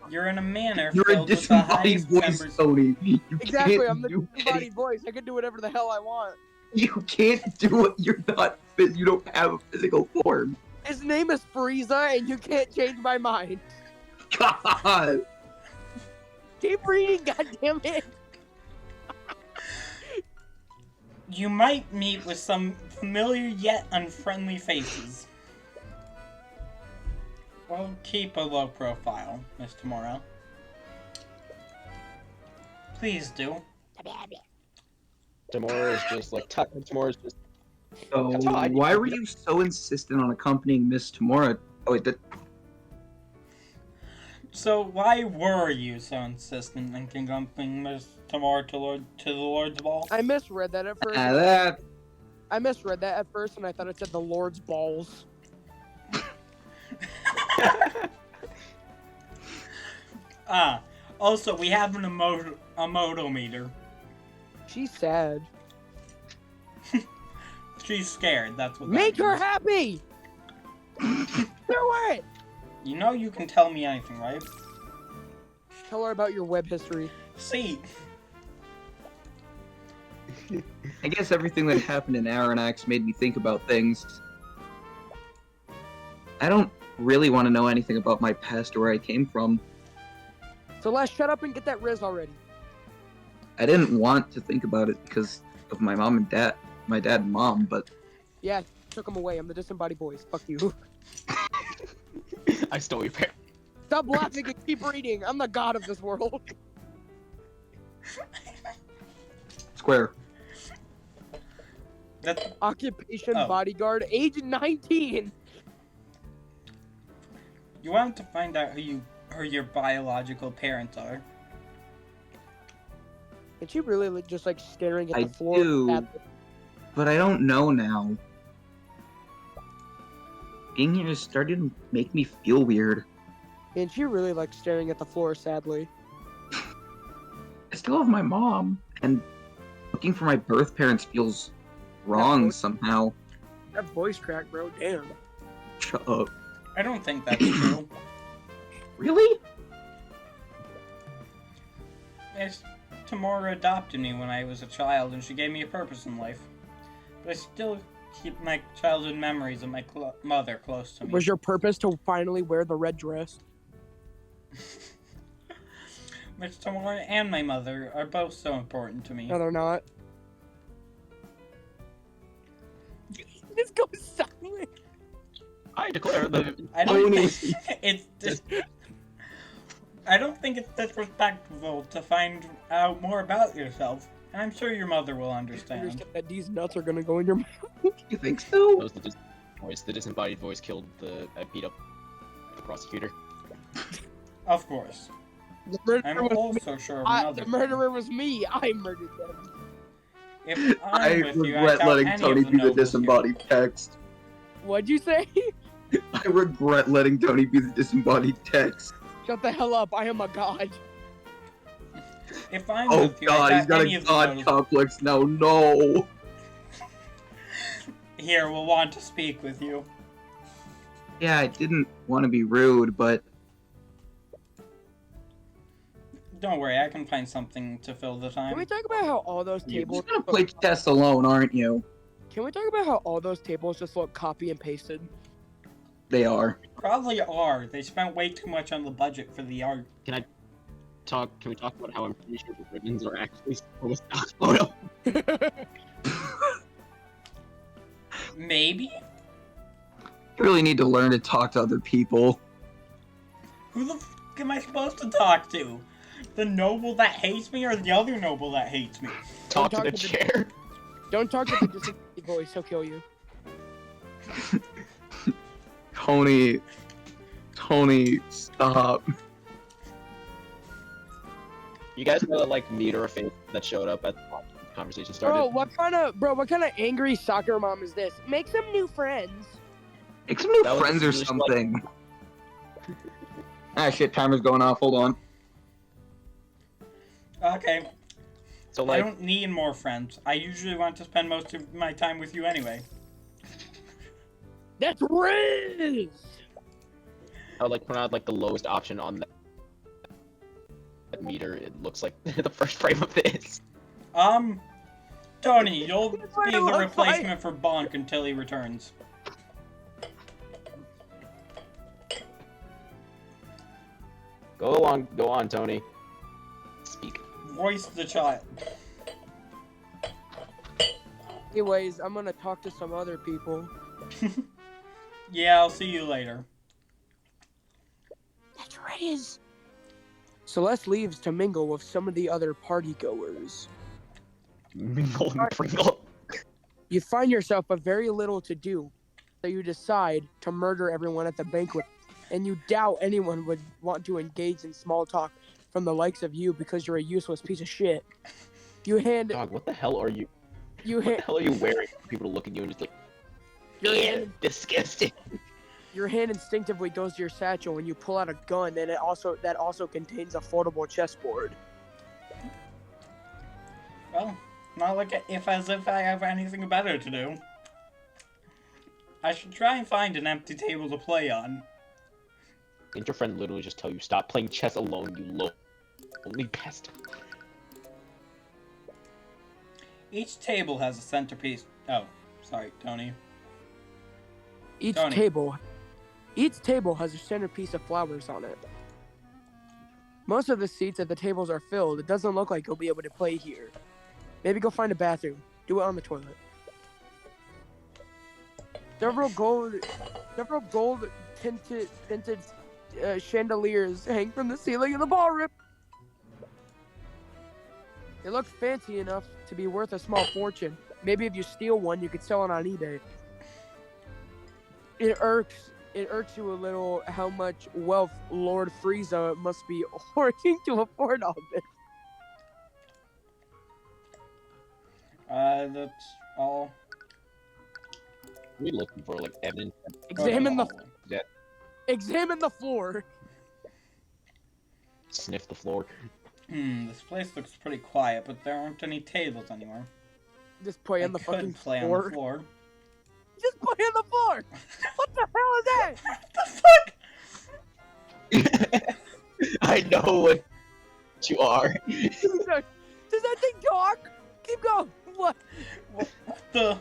You're in a manor You're a filled with the disembodied highest voice, members. Tony. You Exactly, can't I'm the do disembodied voice. I can do whatever the hell I want. You can't do it. You don't have a physical form. His name is Frieza, and you can't change my mind. God. Keep reading, goddammit. You might meet with some familiar yet unfriendly faces. Well, keep a low profile, Miss Tomorrow. Please do. Tomorrow is just like tomorrow is just. So, That's how I do why it. were you so insistent on accompanying Miss Tamora? Oh, wait, So why were you so insistent in accompanying Miss Tamora to the Lord's Ball? I misread that at first. that. I misread that at first, and I thought it said the Lord's balls. Also, we have an emotometer. She's sad. She's scared, that's what Make that her means. happy! Do it! You know you can tell me anything, right? Tell her about your web history. See. I guess everything that happened in Aranax made me think about things. I don't really want to know anything about my past or where I came from. Celeste, shut up and get that Riz already. I didn't want to think about it because of my mom and dad, my dad and mom, but Yeah, took him away. I'm the disembodied voice. Fuck you. I stole your parents. Stop laughing and keep reading. I'm the god of this world. Square. That's Occupation Oh. bodyguard, age 19. You want to find out who your biological parents are. And she really just like staring at I the floor. do. But I don't know now. Being here is starting to make me feel weird. And she really like staring at the floor sadly. I still have my mom, and looking for my birth parents feels wrong somehow. That voice crack, bro. Damn. Shut up. I don't think that's true. Really? Miss Tamora adopted me when I was a child, and she gave me a purpose in life. But I still keep my childhood memories of my mother close to me. Was your purpose to finally wear the red dress? Miss Tamora and my mother are both so important to me. No, they're not. This goes silent. I declare that. I don't Tony. think I don't think it's disrespectful to find out more about yourself. I'm sure your mother will understand. Understand that these nuts are gonna go in your mouth. You think That so? was the disembodied voice killed beat up the prosecutor. Of course. The murderer I'm was me. also sure of another The thing. murderer was me. I murdered them. If I I'm with you, I regret doubt letting any Tony of the be the nobles here. disembodied text. What'd you say? I regret letting Tony be the disembodied text. Shut the hell up. I am a god. If I'm Oh with you, I god, he's doubt got any a of the god nobles complex now, no! here will want to speak with you. Yeah, I didn't want to be rude, but Don't worry, I can find something to fill the Can we time. talk about how all those you're tables? just gonna play chess alone, aren't you? Can we talk about how all those tables just look copy and pasted? They are. Probably are. They spent way too much on the budget for the art. Can we talk about how I'm pretty sure the ribbons are actually from a stock photo? Maybe? You really need to learn to talk to other people. Who the f am I supposed to talk to? The noble that hates me or the other noble that hates me? Talk to talk the to the- chair. Don't talk to the disembodied voice. He'll kill you. Tony, stop. You guys know that like meter of face that showed up at the conversation started. Bro, what kind of angry soccer mom is this? Make some new friends. Make some new That was friends or really like- something. Ah shit, timer's going off, hold on. Okay, So I like, don't need more friends. I usually want to spend most of my time with you anyway. That's Riz. I would like point out like the lowest option on that meter. It looks like the first frame of this. Tony, you'll That's what be it the looks replacement for Bonk until he returns. Go on, Tony. Speak. Voice the child. Anyways, I'm gonna talk to some other people. Yeah, I'll see you later. That's Riz. Celeste leaves to mingle with some of the other party goers. Mingle and Pringle. You find yourself with very little to do, so you decide to murder everyone at the banquet, and you doubt anyone would want to engage in small talk from the likes of you because you're a useless piece of shit. You hand Dog, what the hell are you? you What the hand hell are you wearing? People to look at you and just like, your yeah, hand, disgusting. your hand instinctively goes to your satchel and you pull out a gun, and that also contains a foldable chessboard. Well, not like as if I have anything better to do. I should try and find an empty table to play on. Didn't your friend literally just tell you stop playing chess alone, you lonely bastard? Each table has a centerpiece. Oh, sorry, Tony. Each Tony. table has a centerpiece of flowers on it. Most of the seats at the tables are filled. It doesn't look like you'll be able to play here. Maybe go find a bathroom. Do it on the toilet. Several gold tinted chandeliers hang from the ceiling of the ballroom. They look fancy enough to be worth a small fortune. Maybe if you steal one, you could sell it on eBay. It irks you a little how much wealth Lord Frieza must be hoarding to afford all this. That's all. Are we looking for like evidence? Examine the hallway. examine the floor. Sniff the floor. This place looks pretty quiet, but there aren't any tables anymore. Just play I on the could fucking play floor. on the floor. Just play on the floor. What the hell is that? What the fuck? I know what you are. Does that thing talk? Keep going. What? What the?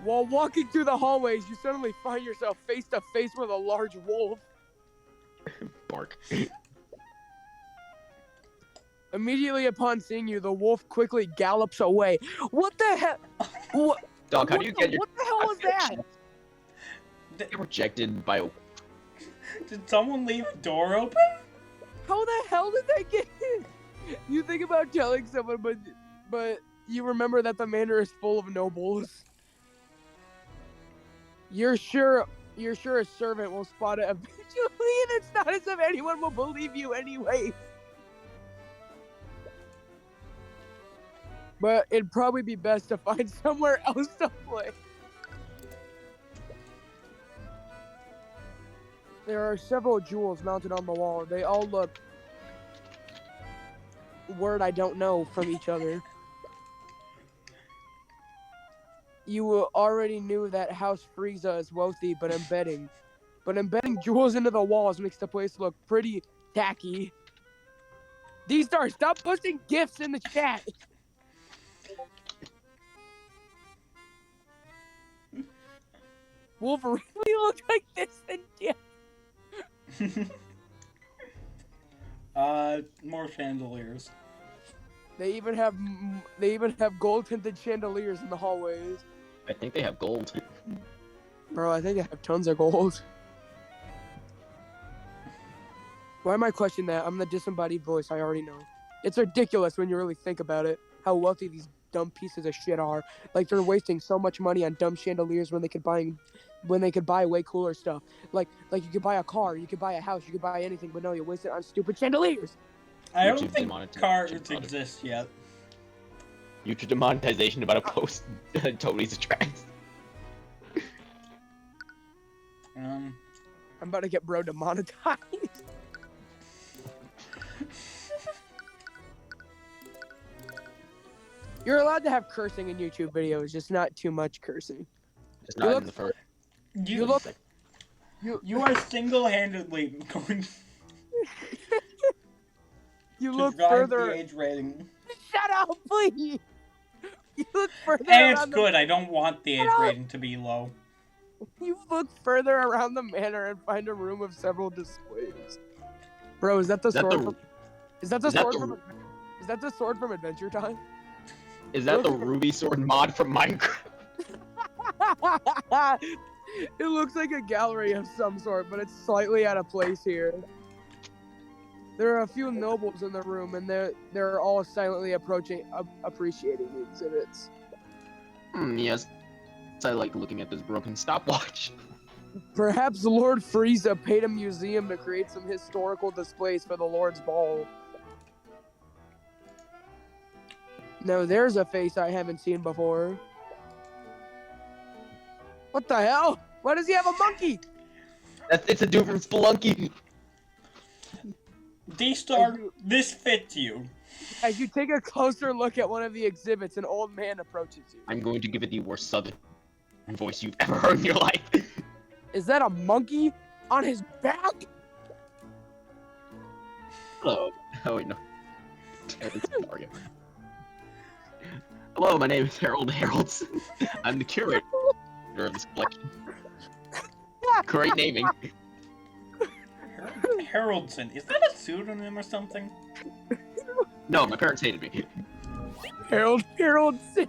While walking through the hallways, you suddenly find yourself face to face with a large wolf. Bark. Immediately upon seeing you, the wolf quickly gallops away. What the hell? What? Dog, how do you get your... What the hell was that? Get rejected by a... Did someone leave a door open? How the hell did they get in? You think about telling someone, but you remember that the manor is full of nobles. You're sure a servant will spot it eventually, and it's not as if anyone will believe you anyway. But it'd probably be best to find somewhere else to play. There are several jewels mounted on the wall. They all look word I don't know from each other. You already knew that House Frieza is wealthy, but embedding jewels into the walls makes the place look pretty tacky. D-Star, stop posting gifts in the chat. Wolf really looks like this in GIF. More chandeliers. They even have gold tinted chandeliers in the hallways. I think they have gold. Bro, I think I have tons of gold. Why am I questioning that? I'm the disembodied voice, I already know. It's ridiculous when you really think about it, how wealthy these dumb pieces of shit are. Like, they're wasting so much money on dumb chandeliers when they could buy way cooler stuff. Like you could buy a car, you could buy a house, you could buy anything, but no, you waste it on stupid chandeliers. I don't YouTube think demonetization cards about it. exist yet. YouTube demonetization about a post totally detracts. I'm about to get bro demonetized. You're allowed to have cursing in YouTube videos, just not too much cursing. Just not in the first. You are single-handedly going You to look drive further. the age rating. Shut up, please. You look further. And it's around good. I don't want the age rating to be low. You look further around the manor and find a room of several displays. Bro, is that the sword? Is that the sword from Adventure Time? Is that the Ruby Sword mod from Minecraft? It looks like a gallery of some sort, but it's slightly out of place here. There are a few nobles in the room, and they're all silently approaching, appreciating the exhibits. Yes. I like looking at this broken stopwatch. Perhaps Lord Frieza paid a museum to create some historical displays for the Lord's Ball. Now there's a face I haven't seen before. What the hell? Why does he have a monkey? It's a dude from Spelunky. D-Star, this fits you. As you take a closer look at one of the exhibits, an old man approaches you. I'm going to give it the worst southern voice you've ever heard in your life. Is that a monkey on his back? Hello. Oh wait, no. It's Mario. Hello, my name is Harold Haroldson. I'm the curator of this collection. Great naming. Haroldson. Is that a pseudonym or something? No, my parents hated me. Haroldson.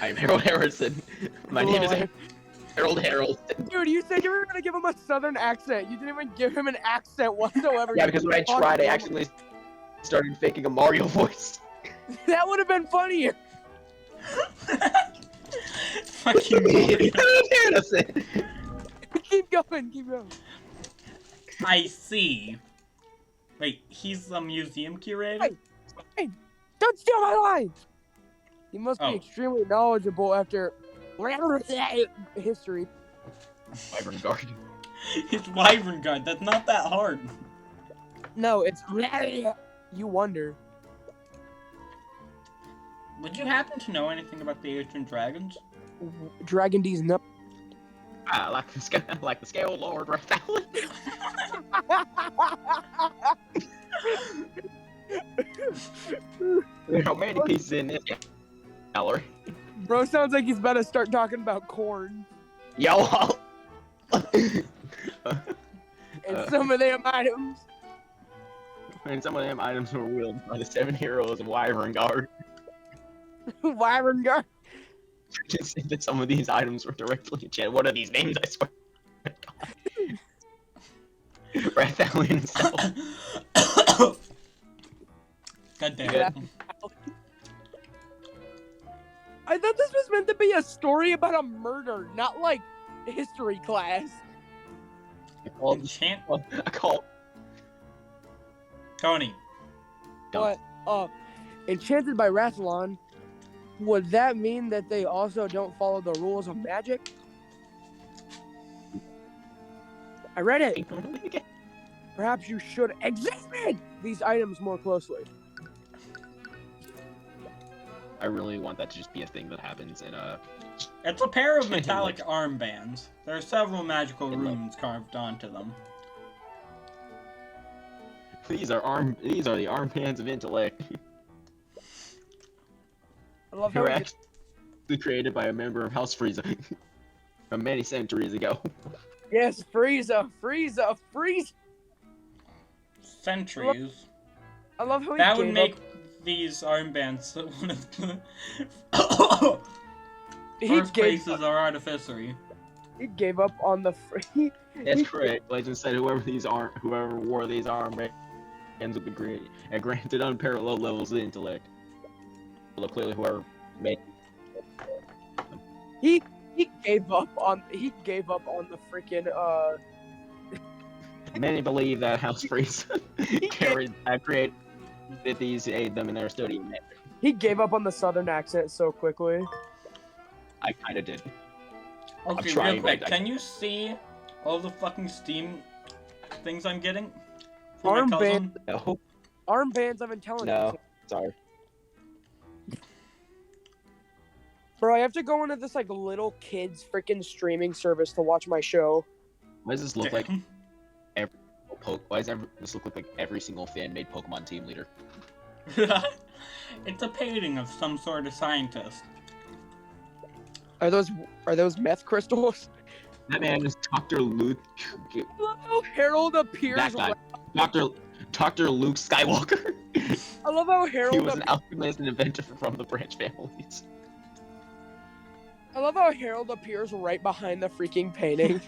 I'm Harold Harrison. My name is Harold Haroldson. Dude, you said you were gonna give him a southern accent. You didn't even give him an accent whatsoever. Yeah, because when I tried, I actually started faking a Mario voice. That would have been funnier. Fucking Mario. Harrison. Keep going. I see. Wait, he's a museum curator? Hey, don't steal my line! He must be Oh. extremely knowledgeable after history. Wyvern Guard. It's Wyvern Guard. That's not that hard. No, it's you wonder. Would you happen to know anything about the ancient dragons? Dragon D's nup. Ah, like the scale Lord Raphael. There are many pieces in this gallery. Bro sounds like he's about to start talking about corn. Yo. And some of them items. And some of them items were wielded by the 7 heroes of Wyvern Guard. Wyvern Guard. Just said that some of these items were directly enchanted. What are these names? I swear. Raphael himself. God damn Yeah. it. I thought this was meant to be a story about a murder, not like history class. Enchant I call Tony. But enchanted by Rathlon, would that mean that they also don't follow the rules of magic? I read it. Perhaps you should examine these items more closely. I really want that to just be a thing that happens in It's a pair of metallic armbands. There are several magical runes carved onto them. These are the armbands of intellect. I love They how were he actually created by a member of House Frieza from many centuries ago. yes, Frieza. Centuries. I love how he That would gave make up. these armbands one of the He first gave, places are artificery. he gave up on the free. That's correct. Legend said whoever wore these armbands would be granted unparalleled levels of intellect. Although clearly whoever made He gave up on the freaking many believe that House Frieza created these to aid them in their study. he gave up on the southern accent so quickly. I kinda did. Okay, trying, real quick, but can you see all the fucking Steam things I'm getting? From my Armband, cousin? No. armbands of intelligence. No. Sorry. Bro, I have to go into this like little kids freaking streaming service to watch my show. Why does this look like Damn. this look like every single fan-made Pokemon team leader? It's a painting of some sort of scientist. Are those meth crystals? That man is Dr. Luke. I love how Harold appears. That guy. Dr. Luke Skywalker. I love how Harold. He was an alchemist and inventor from the branch families. I love how Harold appears right behind the freaking painting.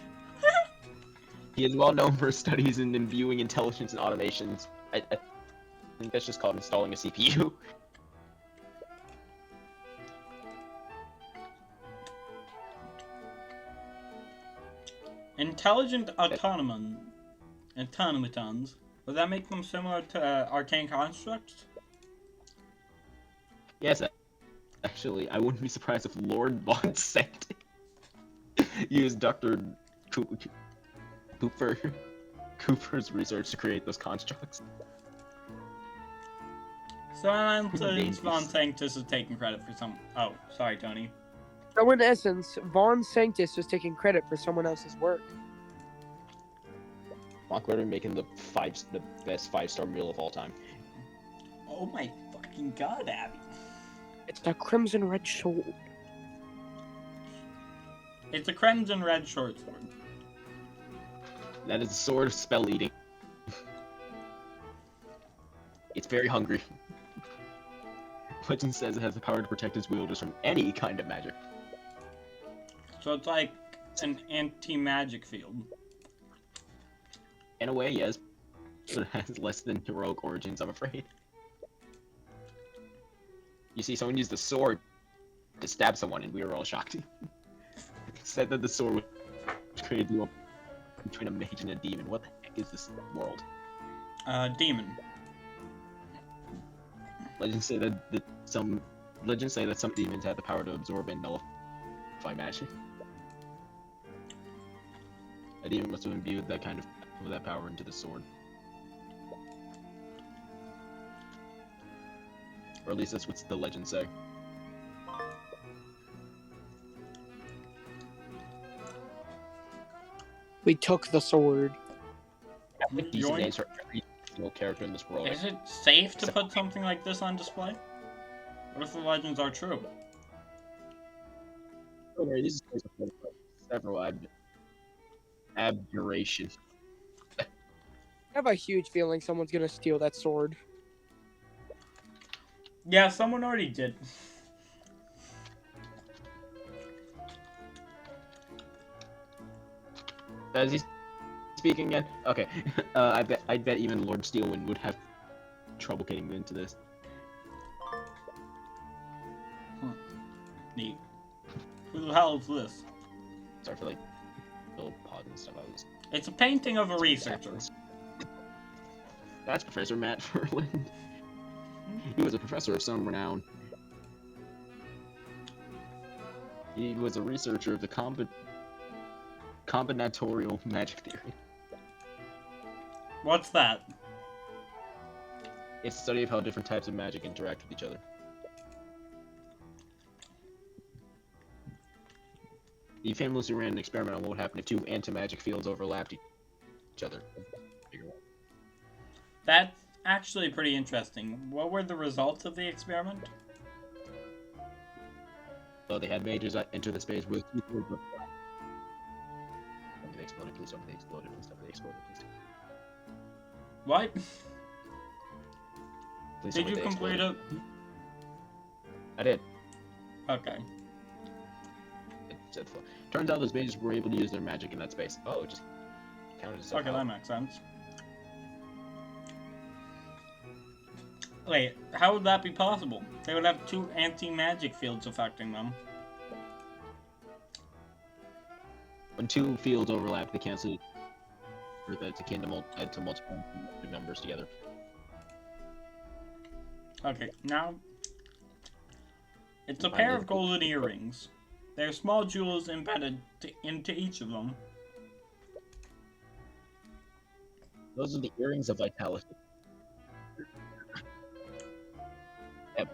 He is well known for his studies in imbuing intelligence and automations. I think that's just called installing a CPU. Intelligent automatons. Would that make them similar to arcane constructs? Yes, actually, I wouldn't be surprised if Lord Von Sect used Dr. Cooper's research to create those constructs. So Von Sanctus is taking credit for some. Oh, sorry, Tony. So in essence, Von Sanctus was taking credit for someone else's work. Monkler making the best 5-star meal of all time. Oh my fucking god, Abby. It's the Crimson Red Sword. It's a crimson red short sword. That is a sword of spell eating. It's very hungry. Legend says it has the power to protect its wielders from any kind of magic. So it's like an anti-magic field. In a way, yes, but it has less than heroic origins, I'm afraid. You see, someone used the sword to stab someone, and we were all shocked. It said that the sword was created between a mage and a demon. What the heck is this world? Demon. Legends say that some demons have the power to absorb and nullify magic. A demon must have imbued that power into the sword. Or at least that's what the legends say. We took the sword. I have decent Yoink. names for every single character in this world. Is it safe to put something like this on display? What if the legends are true? Okay, these are several abjuration. I have a huge feeling someone's gonna steal that sword. Yeah, someone already did. Is he speaking again? Okay. I bet even Lord Steelwind would have trouble getting into this. Neat. Who the hell is this? Sorry for like little pause and stuff. I was. It's a painting of a researcher. That's Professor Matt Ferland. He was a professor of some renown. He was a researcher of the combinatorial magic theory. What's that? It's the study of how different types of magic interact with each other. He famously ran an experiment on what would happen if two anti-magic fields overlapped each other. That's actually pretty interesting. What were the results of the experiment? So they had mages enter the space with two swords. Tell me they exploded, please tell me they exploded, please tell me they exploded, please. What? Please tell Did me you they complete exploded. it? I did. Okay. It said, turns out those mages were able to use their magic in that space. Oh, it just counted as Okay, that makes sense. Wait, how would that be possible? They would have two anti-magic fields affecting them. When two fields overlap, they cancel. Or that's akin to multiple numbers together. Okay, now... It's a pair of golden earrings. There are small jewels embedded into each of them. Those are the earrings of vitality. They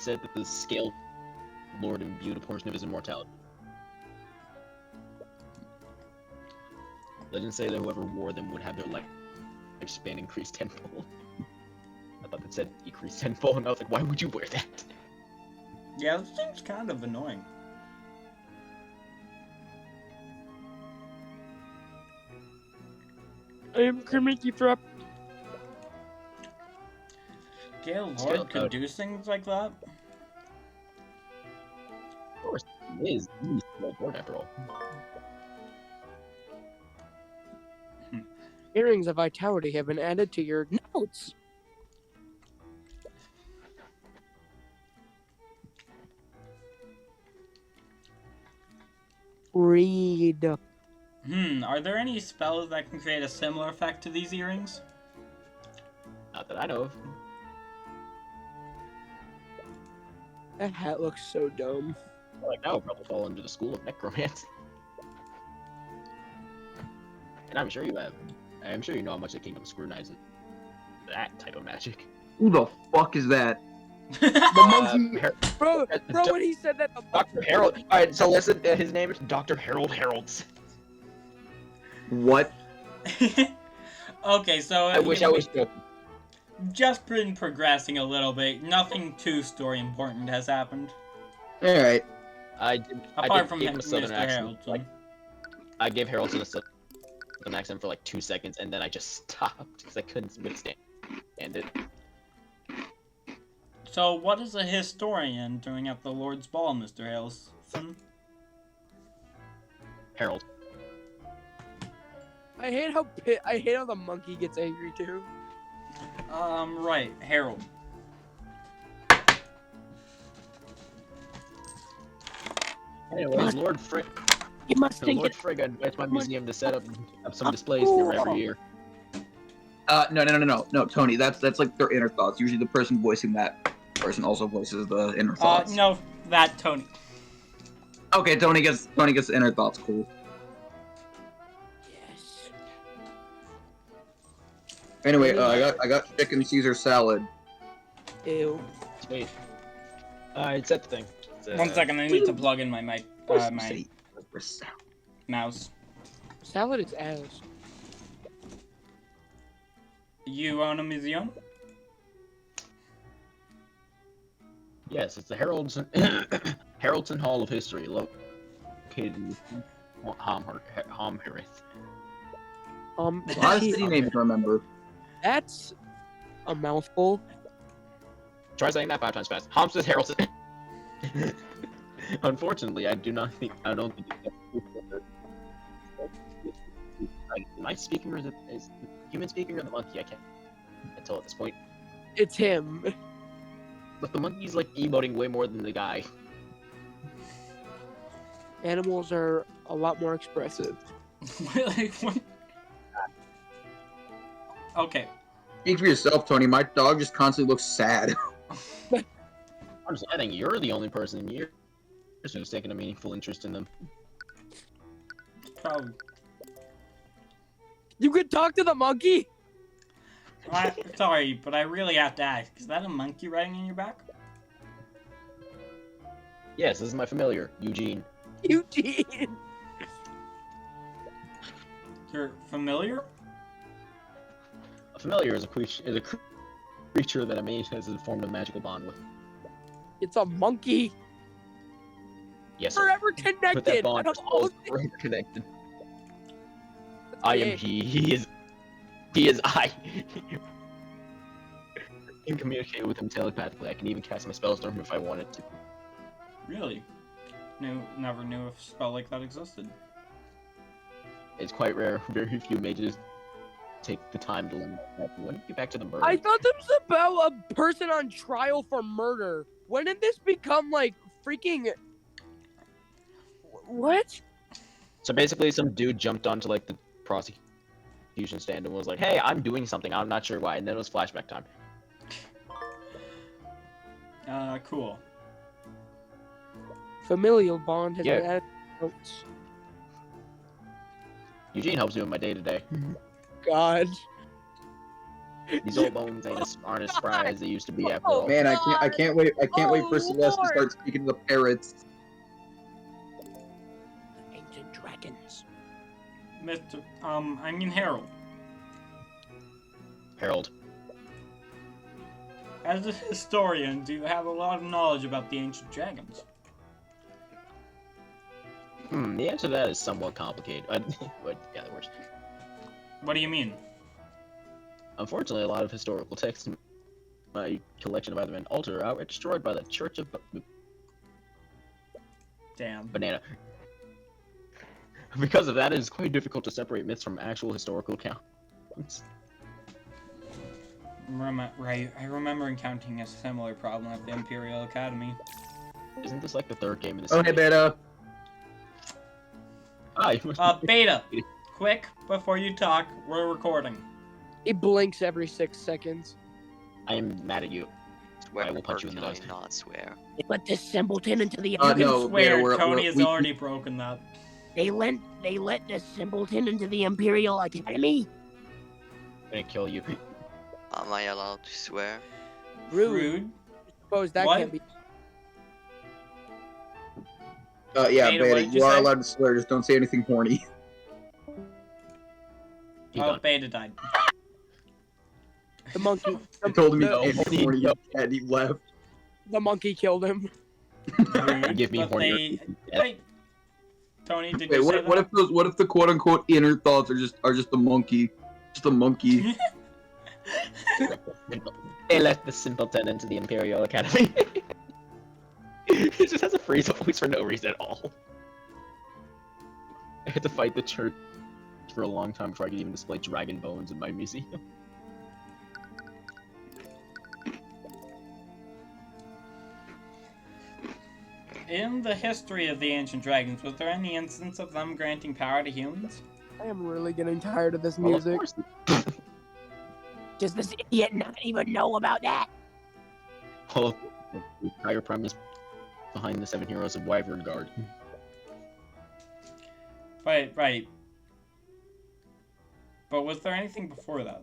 said that the scale Lord imbued a portion of his immortality. Legends say that whoever wore them would have their lifespan increased tenfold. I thought it said decreased tenfold, and I was like, why would you wear that? Yeah, this seems kind of annoying. I am Kermit Drop. Gale It's Lord good, could do things like that? Of course, it is. He's the Lord after all. Earrings of vitality have been added to your notes. Read. Are there any spells that can create a similar effect to these earrings? Not that I know of. That hat looks so dumb. Like that would probably fall under the school of necromancy. And I'm sure you have. I'm sure you know how much the kingdom scrutinizes that type of magic. Who the fuck is that? The monkey. Bro, when he said that, Dr. Harold. Alright, so listen, his name is Dr. Harold Harolds. What? Okay, so I wish I was joking. just been progressing a little bit. Nothing too story important has happened. Alright. I Apart did from give him a Mr. southern accent. Harrelson. Like, I gave Harrelson a southern accent for like 2 seconds, and then I just stopped because I couldn't withstand it. So, what is a historian doing at the Lord's Ball, Mr. Harrelson? Harold. I hate how the monkey gets angry too. Right, Harold. Anyways, Lord Frigg. You must So think Lord it. Frigg invites my museum to set up some displays for every year. No, Tony, that's like their inner thoughts. Usually the person voicing that person also voices the inner thoughts. No, that Tony. Okay, Tony gets the inner thoughts, cool. Yes. Anyway, I got chicken Caesar salad. Ew. Wait. Alright, set the thing. 1 second, I need to plug in my mic, my mouse. Salad is ass. You own a museum? Yes, it's the Haraldson Hall of History, located in Homherith. A lot of city names to remember. That's a mouthful. Try saying that 5 times fast. Homstead Haraldson. Unfortunately, I don't think. Am I speaking or is the human speaking or the monkey? I can't tell at this point. It's him. But the monkey's like emoting way more than the guy. Animals are a lot more expressive. Like, what? Okay. Speak for yourself, Tony. My dog just constantly looks sad. Honestly, I think you're the only person in years who's taken a meaningful interest in them. Probably. You could talk to the monkey? Sorry, but I really have to ask. Is that a monkey riding on your back? Yes, this is my familiar, Eugene. Eugene. You're familiar? A familiar is a creature that a mage has formed a magical bond with. It's a monkey. Yes, sir. Forever But that connected. bond is always forever connected. I am he. He is I. I can communicate with him telepathically. I can even cast my spells on him if I wanted to. Really? Never knew a spell like that existed. It's quite rare. Very few mages take the time to learn that. When you get back to the murder, I thought this was about a person on trial for murder. When did this become like freaking? What? so basically some dude jumped onto like the prosecution stand and was like, "Hey, I'm doing something. I'm not sure why." And then it was flashback time. Cool. Familial bond has Yeah. been added to notes. Eugene helps me with my day to day. God. These old bones aren't as spry as they used to be after all. Man, I can't wait. I can't wait for Oh, Celeste to Lord. start speaking to the parrots. Ancient dragons. Harold. Harold. As a historian, do you have a lot of knowledge about the ancient dragons? The answer to that is somewhat complicated. But yeah, that works. What do you mean? Unfortunately, a lot of historical texts in my collection have either been altered or outright destroyed by the Church of Damn. Banana. Because of that, it is quite difficult to separate myths from actual historical accounts. Right, I remember encountering a similar problem at the Imperial Academy. Isn't this like the third game in the Oh, series? hey, Beta. Hi. Beta! Quick, before you talk, we're recording. He blinks every 6 seconds. I am mad at you. Swear I will punch you in the or nose. can I not swear? They put this simpleton into the You can no, swear, Beta, Tony has already broken that. they let this simpleton into the Imperial Academy. I'm gonna kill you. Am I allowed to swear? Rude. Suppose that What? can't be. Yeah, Beta, what Beta, did you you are say? allowed to swear. Just don't say anything horny. He's Oh, done. Beta died. The monkey. I told him he No. can't be horny, and he left. The monkey killed him. Rude, Give me but horny. Wait. Tony, did Wait, you say that? what if the quote unquote inner thoughts are just a monkey, just a monkey? They let the simpleton into the Imperial Academy. It just has a freeze voice for no reason at all. I had to fight the church for a long time before I could even display dragon bones in my museum. In the history of the ancient dragons, was there any instance of them granting power to humans? I am really getting tired of this Well, of music. course. Does this idiot not even know about that? Well, the entire premise behind the 7 heroes of Wyvern Guard. Right. But was there anything before that?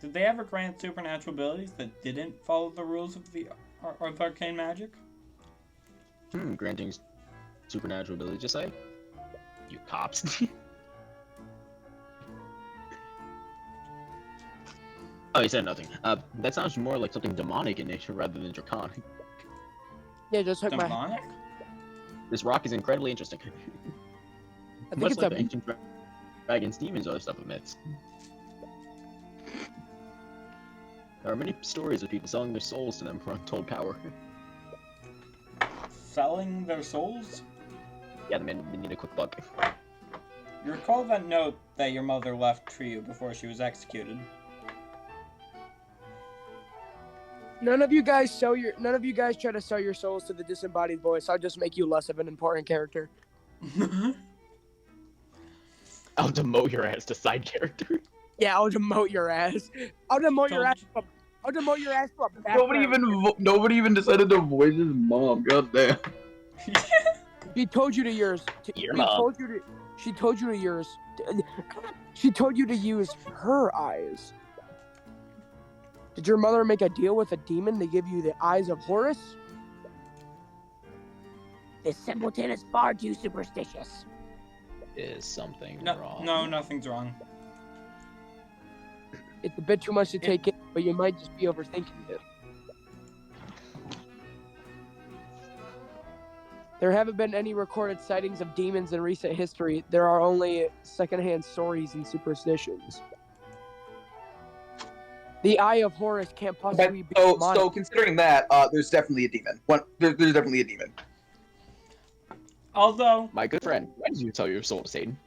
Did they ever grant supernatural abilities that didn't follow the rules of of arcane magic? Granting supernatural ability, just say. You cops. Oh, he said nothing. That sounds more like something demonic in nature rather than draconic. Yeah, just took my. Demonic? This rock is incredibly interesting. I think Much it's like a. the ancient dragons, demons, other stuff of myths. There are many stories of people selling their souls to them for untold power. Selling their souls? Yeah, they need a quick buck. You recall that note that your mother left for you before she was executed? None of you guys try to sell your souls to the disembodied voice. I'll just make you less of an important character. I'll demote your ass to side character. Yeah, I'll demote your ass. I'll demote your ass to a background. Nobody even decided to voice his mom. God damn. She told you to yours. Your mom. She told you to yours. She told you to use her eyes. Did your mother make a deal with a demon to give you the eyes of Horus? This simpleton is far too superstitious. Is something No, wrong? no, nothing's wrong. It's a bit too much to take in, but you might just be overthinking it. There haven't been any recorded sightings of demons in recent history. There are only secondhand stories and superstitions. The Eye of Horus can't possibly be demonic. So considering that, there's definitely a demon. There's definitely a demon. Although, My good friend, why did you sell your soul to Satan?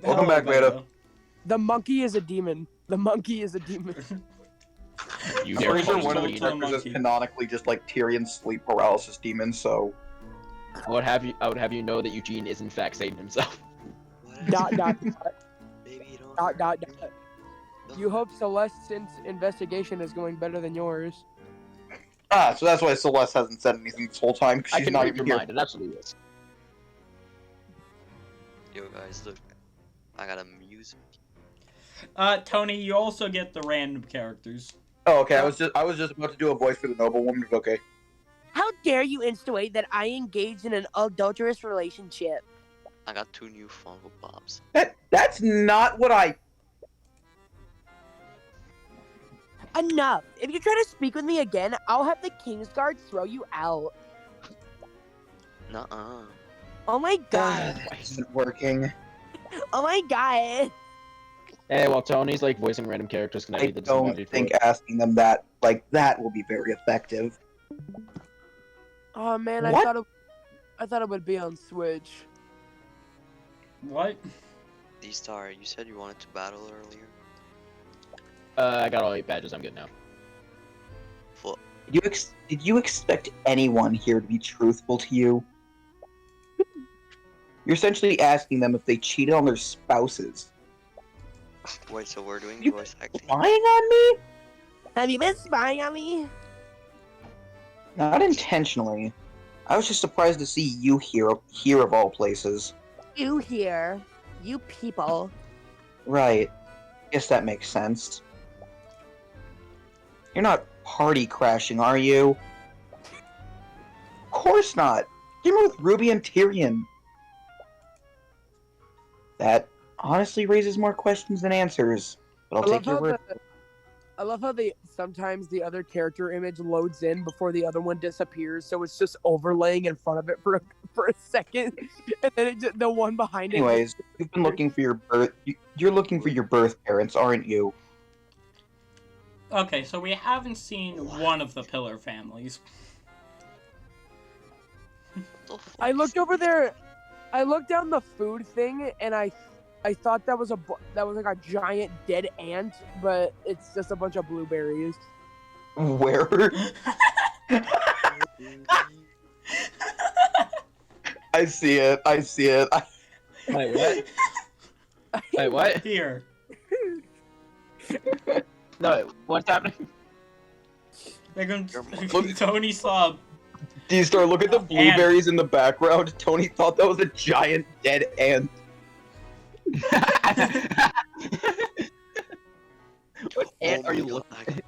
Welcome back, Veda. The monkey is a demon. The monkey is a demon. You I'm dare pretty sure call one of me the to Satan? characters is monkey. canonically just like Tyrion's sleep paralysis demon, so... I would have you know that Eugene is in fact Satan himself. dot, dot, Baby, you don't. dot, dot, dot. You hope Celeste's investigation is going better than yours. Ah, so that's why Celeste hasn't said anything this whole time, because I she's can not read even your here. mind. It absolutely is. Yo, guys, look. I got a music. Tony, you also get the random characters. Oh, okay, I was just about to do a voice for the noblewoman, but okay. How dare you insinuate that I engaged in an adulterous relationship? I got 2 new Funko Pops. That's not what I... Enough. If you try to speak with me again, I'll have the Kingsguard throw you out. Nuh-uh. Oh my god. Why isn't it working? Oh my god. Hey, well, Tony's like voicing random characters. Can I I read the don't disembodied think voice? asking them that, like, that will be very effective. Oh man, What? I thought it would be on Switch. What? D-Star, you said you wanted to battle earlier? I got all 8 badges. I'm good now. Fuck. Did you expect anyone here to be truthful to you? You're essentially asking them if they cheated on their spouses. Wait, so we're doing You voice acting? Lying on me? Have you been spying on me? Not intentionally. I was just surprised to see you here of all places. You here. You people. Right. Guess that makes sense. You're not party crashing, are you? Of course not. You're with Ruby and Tyrion. That honestly raises more questions than answers. But I'll take your word. I love how sometimes the other character image loads in before the other one disappears, so it's just overlaying in front of it for a second, and then the one behind it. Anyways, you've been looking for your birth. You're looking for your birth parents, aren't you? Okay, so we haven't seen one of the Pillar families. What the fuck I is looked over there. I looked down the food thing, and I thought that was like a giant dead ant, but it's just a bunch of blueberries. Where? I see it. I see it. Wait, what? Wait, what? Here. No, what's happening? They're going Look- Tony saw. D-Star, look at the blueberries in the background. Tony thought that was a giant dead ant. What ant Oh are my you God, looking I- at?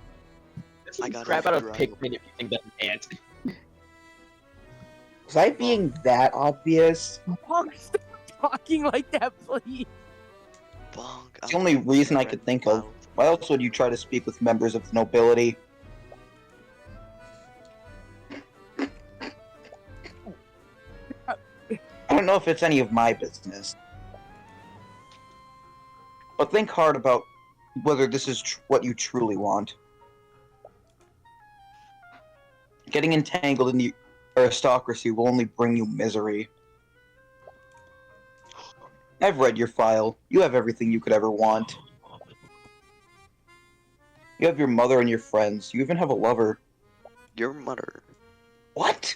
This I is got crap a out of drone. Pikmin if you think that's an ant. Was I being that obvious? Punk, stop talking like that, please. Bonk. It's the only reason I could think of. Why else would you try to speak with members of the nobility? I don't know if it's any of my business. But think hard about whether this is what you truly want. Getting entangled in the aristocracy will only bring you misery. I've read your file. You have everything you could ever want. You have your mother and your friends. You even have a lover. Your mother. What?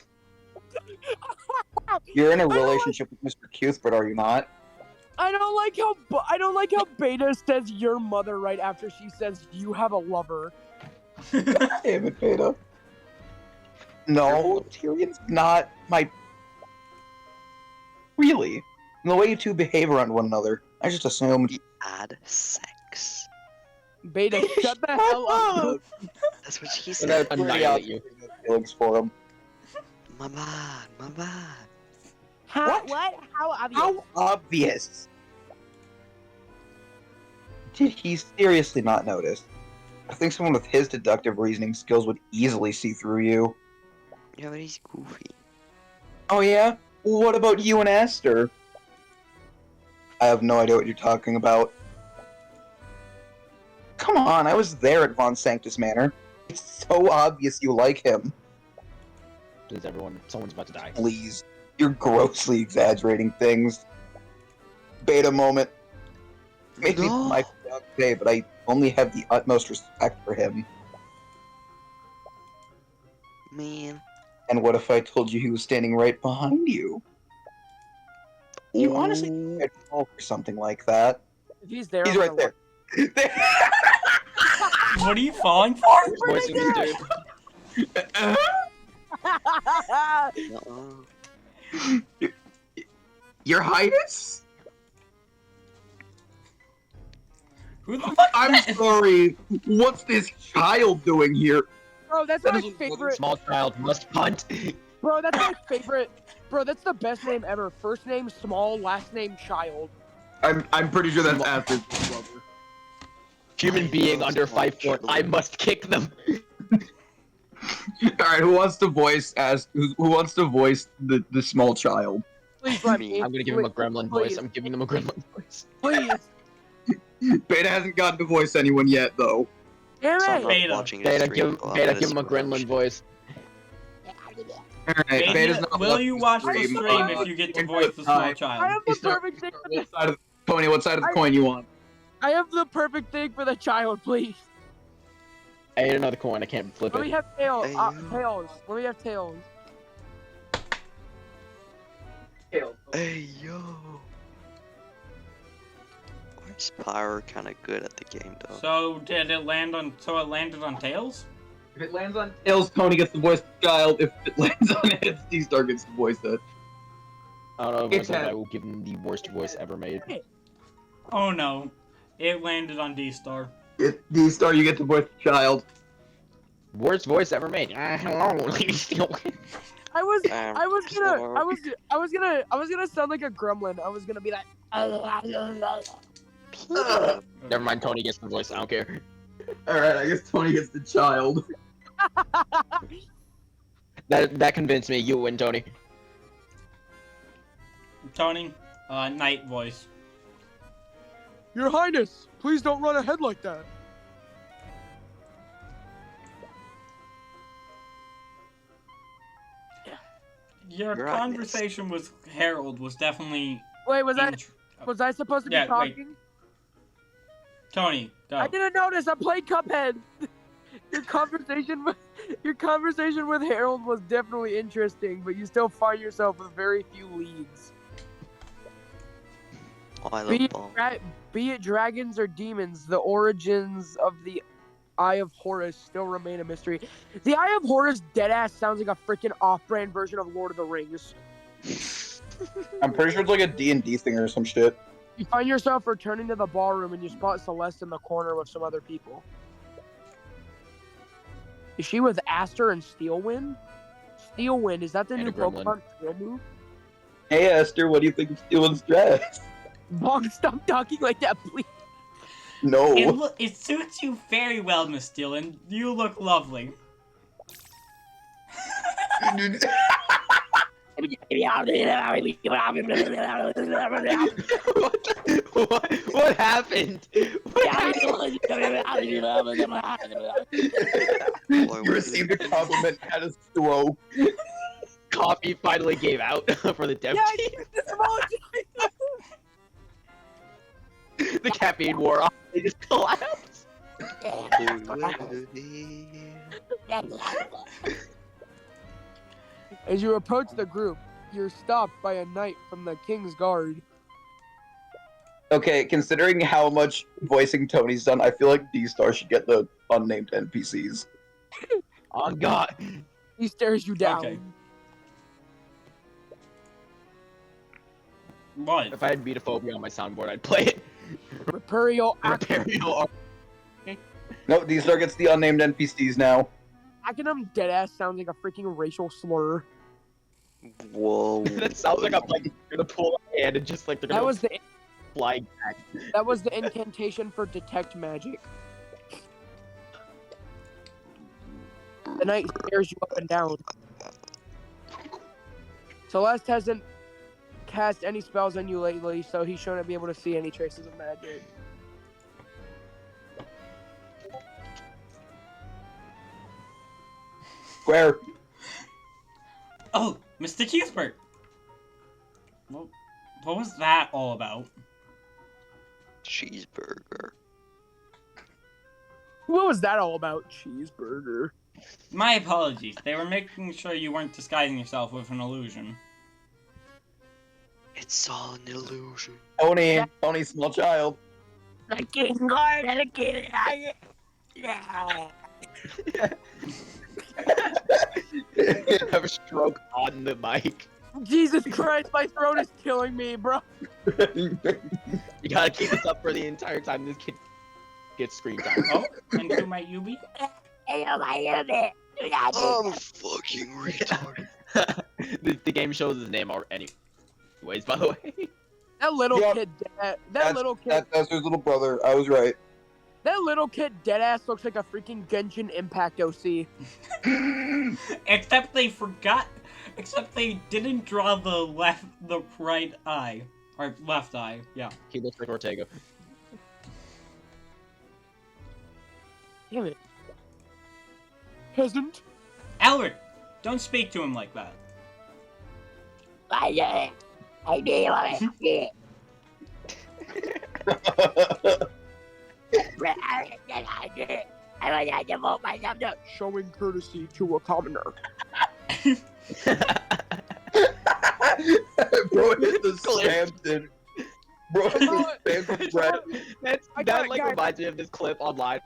You're in a I don't like- relationship with Mr. Cuthbert, are you not? I don't like how Beta says your mother right after she says you have a lover. Damn it, Beta. No, Tyrion's not my... Really? The way you two behave around one another, I just assumed... We had sex. Beta, shut the hell up. That's what she We're gonna said. annihilate you. Feelings for him. My man, my man. What? How obvious? How obvious? Did he seriously not notice? I think someone with his deductive reasoning skills would easily see through you. Yeah, but he's goofy. Oh yeah? What about you and Aster? I have no idea what you're talking about. Come on, I was there at Von Sanctus Manor. It's so obvious you like him. Please, everyone. Someone's about to die. Please. You're grossly exaggerating things. Beta moment. Maybe No. my fiance, but I only have the utmost respect for him. Man. And what if I told you he was standing right behind you? You honestly think I'd fall for something like that? If he's there, He's I'm right gonna there. What are you falling for? Voice of the dude. Uh-uh. Your Highness? Who the fuck? I'm sorry. What's this child doing here? Bro, that's That my is- favorite. Small child must punt. Bro, that's my favorite. Bro, that's the best name ever. First name small, last name child. I'm pretty sure that's Aster's brother. Human being under Small 5'4". child. I must kick them. All right, who wants to voice the small child? Please let Me. me. I'm gonna give him a gremlin voice. Please. I'm giving him a gremlin voice. Please. Beta hasn't gotten to voice anyone yet, though. Damn So I'm it. not Beta. watching this Beta, stream, give, but I'm Beta, gonna give him a see what I'm gremlin shit. voice. All right, Beta's not Will watching you watch the stream. stream if you get to voice the small I child? have the perfect thing for the. What side of Tony? What side of the coin you want? I have the perfect thing for the child, please. I ate another coin. I can't flip Let me it. have tails. Hey, you. Tails. Let me have tails. Hey yo. Where's Pyro kinda good at the game though? So did it land on? So it landed on tails? If it lands on tails, Tony gets to voice the child. If it lands on heads, D-Star gets to voice it. I don't know if It's I said had- I will give him the worst voice ever made. Oh no, it landed on D-Star. D-Star, you get to voice the child. Worst voice ever made. Hello. I was Sorry. gonna sound like a gremlin. I was gonna be like. Never mind. Tony gets the voice. I don't care. Alright, I guess Tony gets the child. That convinced me. You win, Tony. Tony, night voice. Your Highness, please don't run ahead like that. Your Your conversation with Harold was definitely. Wait, was int- I supposed to be Yeah, wait. talking? Tony, go. I didn't notice. I played Cuphead. Your conversation with Harold was definitely interesting, but you still find yourself with very few leads. Oh, I Be love it, bomb. be it dragons or demons, the origins of the Eye of Horus still remain a mystery. The Eye of Horus deadass sounds like a freaking off-brand version of Lord of the Rings. I'm pretty sure it's like a D&D thing or some shit. You find yourself returning to the ballroom and you spot Celeste in the corner with some other people. Is she with Aster and Steelwind? Steelwind, is that the And new a gremlin. Pokemon Steel move? Hey, Esther, what do you think of Steel's dress? Bonk, stop talking like that, please. No. It suits you very well, Miss Dillon. You look lovely. What happened? You received a compliment and had a stroke. Coffee finally gave out for the dev Yeah, team. The caffeine wore off. They just collapsed. As you approach the group, you're stopped by a knight from the King's Guard. Okay, considering how much voicing Tony's done, I feel like D-Star should get the unnamed NPCs. Oh God. He stares you down. Okay. What? If I had Vitaphobia on my soundboard, I'd play it. Imperial Imperial. No, D-Star gets the unnamed NPCs now. Acronym deadass sounds like a freaking racial slur. Whoa. That sounds like I'm like gonna pull a hand and just like they're That gonna was the fly back. that was the incantation for detect magic. The knight stares you up and down. Celeste hasn't cast any spells on you lately, so he shouldn't be able to see any traces of magic. Square. Oh, Mr. Cuthbert! What was that all about? Cheeseburger. What was that all about? Cheeseburger. My apologies. They were making sure you weren't disguising yourself with an illusion. It's all an illusion. Tony, small child. The King's Guard and the King. Have a stroke on the mic. Jesus Christ, my throat is killing me, bro. You gotta keep this up for the entire time this kid gets screen time. Oh, and who might you be? I'm fucking retarded. The game shows his name already. Anyways, by the way. That little Yep. kid, That's his little brother. I was right. that little kid deadass looks like a freaking Genshin Impact OC. Except they didn't draw the right eye. Or left eye, yeah. He looks like Ortega. Damn it. Peasant. Albert, don't speak to him like that. Showing courtesy to a commoner. Bro, hit the Spampton. Bro, hit the Spampton bread. That like reminds me of this clip online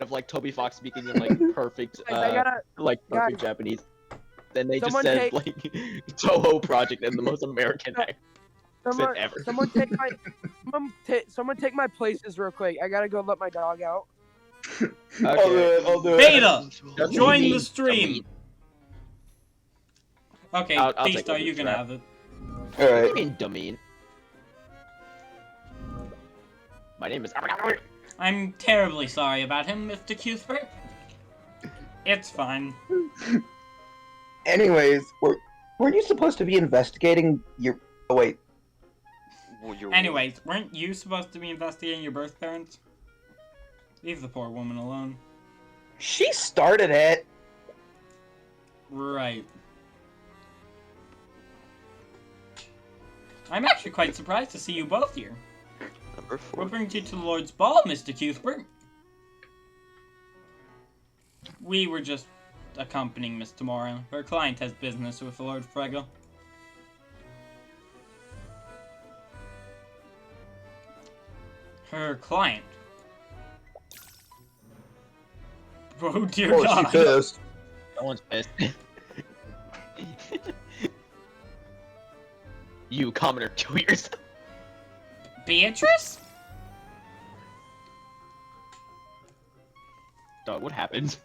of like Toby Fox speaking in like perfect perfect Japanese. Then they just Someone said take- like Toho Project and the most American accent ever. Someone take my places real quick. I gotta go let my dog out. I'll do it. Beta! That's Join me. the stream! Okay, I'll take D-Star, over you the can trap. have it. What do you Alright. mean, Dumeen? My name is. I'm terribly sorry about him, Mr. Cuthbert. It's fine. Anyways, weren't you supposed to be investigating your... Oh, wait. Well, you're Anyways, weren't you supposed to be investigating your birth parents? Leave the poor woman alone. She started it. Right. I'm actually quite surprised to see you both here. number 4. What brings you to the Lord's Ball, Mr. Cuthbert? We were just accompanying Miss Tamara. Her client has business with the Lord Frega. Her client? Oh dear Oh, God. she pissed. Someone's pissed. You commoner, kill yourself. Beatrice? Dog, what happened?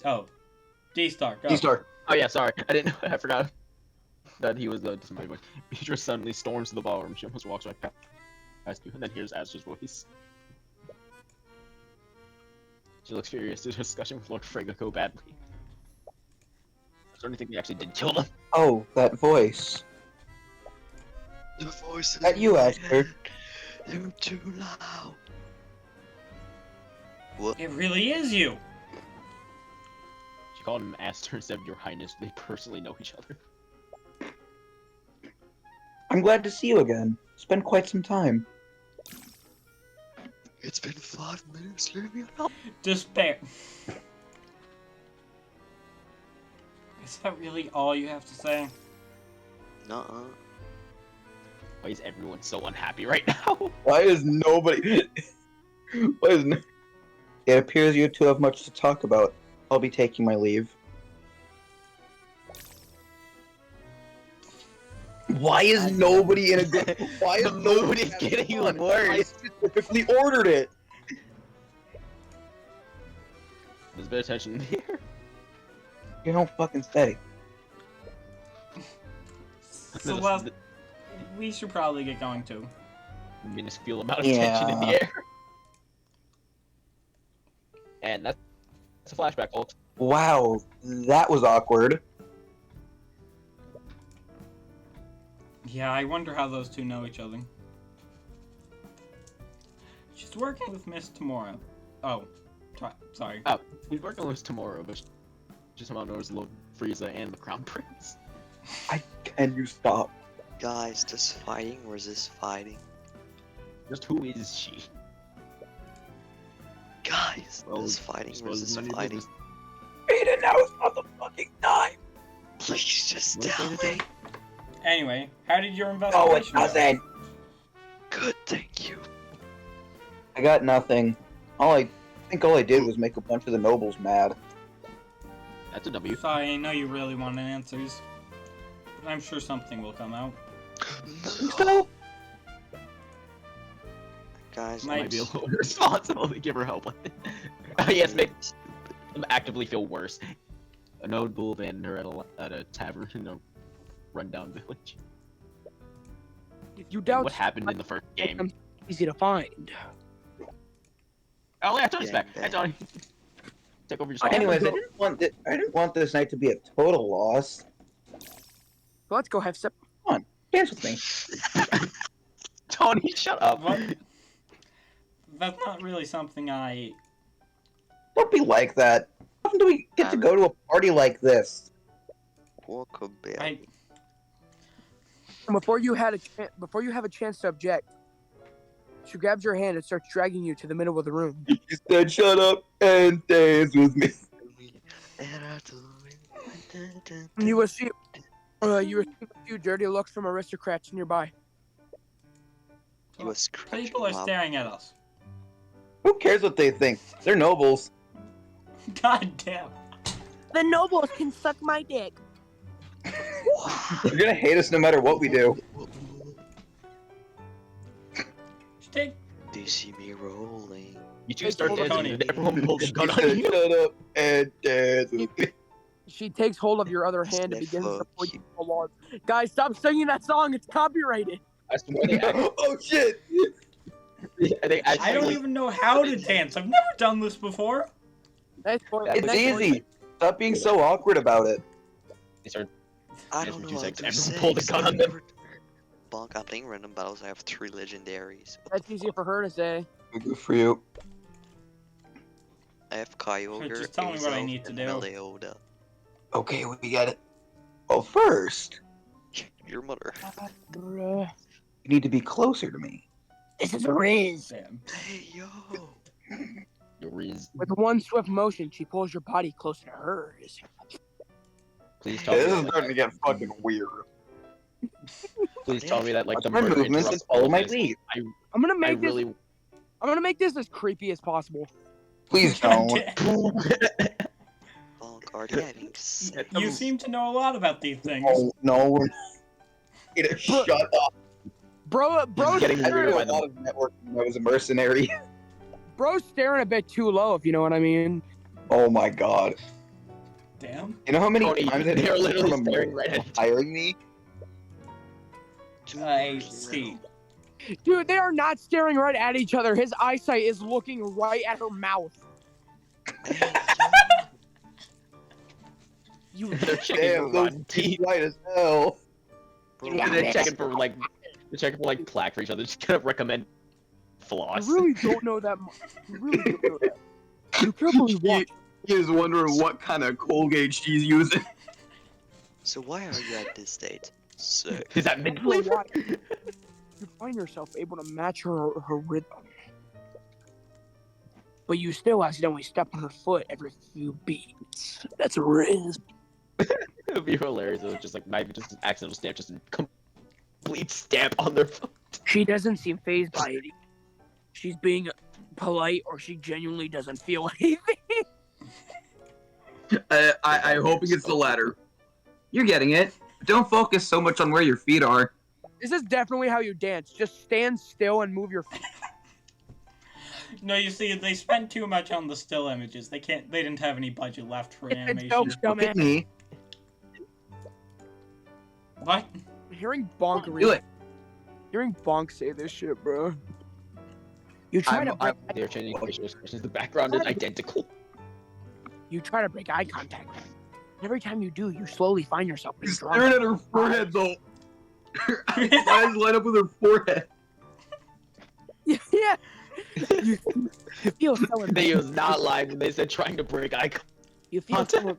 Oh. D-Star, go. D-Star. Oh yeah, sorry. I didn't know. I forgot that he was somebody. But Beatrice suddenly storms to the ballroom. She almost walks right past you, and then hears Azra's voice. She looks furious. The discussion with Lord Frega go badly. Is there anything they actually did kill them? Oh, that voice. The voice is That you, Asher. You're too loud. It really is you. She called him Aster instead of Your Highness. They personally know each other. I'm glad to see you again. It's been quite some time. It's been 5 minutes, leave me alone. Despair. Is that really all you have to say? Nuh-uh. Why is everyone so unhappy right now? Why is nobody... Why is no... It appears you two have much to talk about. I'll be taking my leave. Why is nobody in a good... Why is The mood nobody is having getting fun? worse. I specifically ordered it. There's a bit of tension here. You don't fucking say. Celeste, we should probably get going too. Minuscule amount of tension in the air. And that's a flashback, folks. Wow, that was awkward. Yeah, I wonder how those two know each other. She's working with Miss Tomorrow. Oh, sorry. Oh, he's working with tomorrow, but just somehow knows Lord Frieza and the Crown Prince. Can you stop? Guys, this fighting or is this fighting? Just who is she? Guys, Well, this fighting or is this none of your fighting? business. Aiden, now is not the fucking time. Please just What tell did they me. do? Anyway, how did your No, it investigation go? doesn't. Good, thank you. I got nothing. All I did was make a bunch of the nobles mad. That's a W. Sorry, I know you really wanted answers. But I'm sure something will come out. So, Guys, My- Might be a little irresponsible to give her help. Yes, make them actively feel worse. A noble abandoned her at a tavern in a rundown village. You doubt What happened in the first game? them easy to find. Oh yeah, Tony's Bang, back. bang. Hey Tony. Take over your spot. anyways, I didn't want this night to be a total loss. Let's go have some. Dance with me. Tony, shut up. What? That's not really something I... Don't be like that. How often do we get to go to a party like this? walk a bit. Before you have a chance to object, she grabs your hand and starts dragging you to the middle of the room. You said shut up and dance with me. You will see a few dirty looks from aristocrats nearby. He was scratching People are my- staring at us. Who cares what they think? They're nobles. God damn. The nobles can suck my dick. They're gonna hate us no matter what we do. Take... Do you see me rolling? You two start Hold on, dancing, and Tony. everyone pulls a You gun on said you. shut up and dance with me. She takes hold of your other hand and begins to point you to the wall. Guys, stop singing that song. It's copyrighted. I swear they actually, Oh shit! they I don't actually even know how to dance. I've never done this before. Nice point. It's Nice point. easy. Stop being so awkward about it. they start I Yes, don't for know 2 what seconds, to everyone say. pulled a gun on them. Bonk, I'm playing random battles. I have 3 legendaries. That's easier for her to say. Good for you. I have Kyogre, Just tell me what I Azelf, need to and do. Melioda. Okay, we got it. Well, first, Your mother. Bruh. you need to be closer to me. This is Riz. Damn. Hey, yo! your reason. With one swift motion, she pulls your body closer to hers. Please tell me. This is that, starting to get fucking weird. please tell me that like Watch the my murder movements and interrupts follow all my this. lead. I'm gonna I make this. really. I'm gonna make this as creepy as possible. Please God don't. damn. Bonk, already having sex. You seem to know a lot about these things. Oh no, we're not. Shut up. Bro's getting I weird did by a the lot of networking when I was a mercenary. Bro's staring a bit too low, if you know what I mean. Oh my god. Damn. You know how many Tony, times I they're did literally from staring right at you. hiring me? I see. Dude, they are not staring right at each other. His eyesight is looking right at her mouth. Hey, You They're checking Damn, for those rotten teeth. white as hell. bro, They're checking for like plaque for each other. Just gonna recommend I floss. really don't know that much. You really don't know that. You carefully watch. He is wondering what kind of Colgate she's using. So why are you at this state? Sick. Is that After a while, mid-flavor? you find yourself able to match her rhythm. But you still accidentally step on her foot every few beats. That's Riz. It would be hilarious. It was just like, not even just an accidental stamp, just a complete stamp on their foot. She doesn't seem phased by it. She's being polite, or she genuinely doesn't feel anything. I'm hoping it's the latter. You're getting it. Don't focus so much on where your feet are. This is definitely how you dance. Just stand still and move your feet. No, you see, they spent too much on the still images. They didn't have any budget left for It's animation. so Look at dumbass. me. What? Hearing Bonk Do it. Hearing Bonk say this shit, bro. You try to break. They're changing facial expressions. The background is identical. You try to break eye contact. Every time you do, you slowly find yourself being He's drawn. staring at her forehead, though. Her eyes line up with her forehead. Yeah. You feel so They embarrassed. was not lying when they said trying to break eye contact.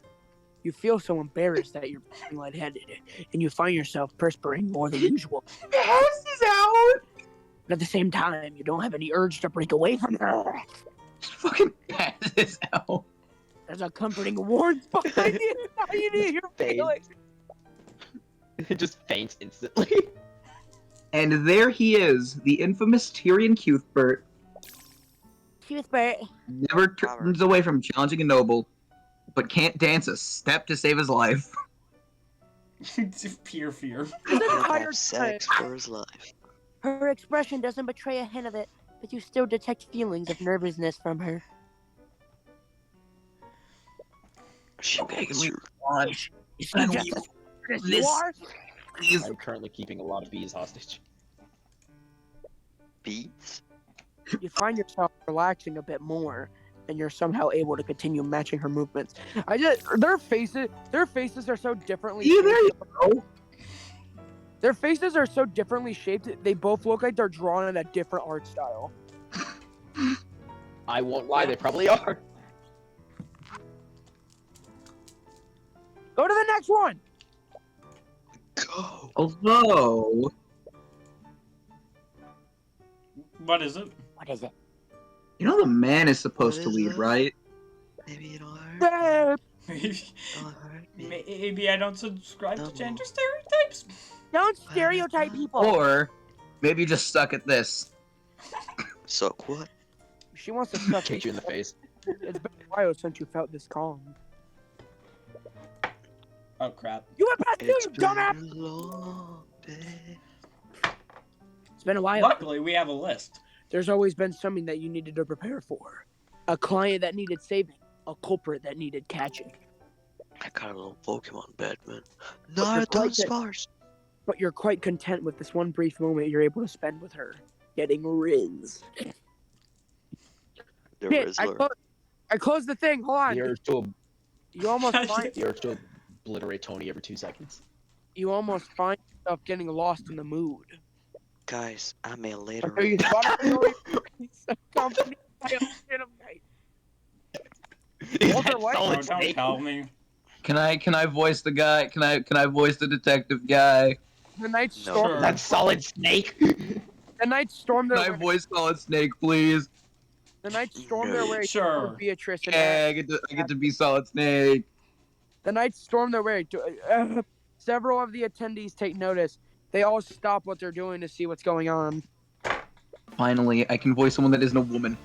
You feel so embarrassed that you're being lightheaded, and you find yourself perspiring more than usual. Passes out. But at the same time, you don't have any urge to break away from her. Just fucking passes out. There's a comforting warmth behind you. Now you need your feelings. It just faints instantly. And there he is, the infamous Tyrion Cuthbert. Cuthbert. Never turns away from challenging a noble, but can't dance a step to save his life. Pure fear. He'll entire have sex for his life. Her expression doesn't betray a hint of it, but you still detect feelings of nervousness from her. She makes you. Is Can just we- as good as this- you are? Please. I'm currently keeping a lot of bees hostage. Beats? You find yourself relaxing a bit more, and you're somehow able to continue matching her movements. Their faces are so differently Yeah, there you shaped. go. Their faces are so differently shaped. They both look like they're drawn in a different art style. I won't lie, they probably are. Go to the next one. Go! Although, What is it? What is it? you know the man is supposed What to is lead, it? right? Maybe it'll hurt. Don't hurt me. Maybe I don't subscribe to No. gender stereotypes. Don't stereotype people. Or maybe you just suck at this. Suck what? She wants to suck Kick you in the face. It's been a while since you felt this calm. Oh crap. You went past two, It's you been dumbass. a long day. It's been a while. Luckily, we have a list. There's always been something that you needed to prepare for. A client that needed saving. A culprit that needed catching. I got a little Pokemon bed, man. you're Naruto quite scars. But you're quite content with this one brief moment you're able to spend with her. Getting Riz. The Shit, Rizzler. I closed the thing. Hold on. The urge to You almost find obliterate Tony every 2 seconds. yourself getting lost in the mood. Guys, I may later. Until you spot accompanied by a bit of night. Is Walter that White? Oh, solid don't snake? tell me. Can I voice the guy? Can I voice the detective guy? The night No. storm. Sure. That's solid snake. The night stormed Can their I way. voice Solid Snake, please? The night stormed their way. Sure. toward Beatrice and Yeah, I get to be Solid Snake. The knights storm their way. Several of the attendees take notice. They all stop what they're doing to see what's going on. Finally, I can voice someone that isn't a woman.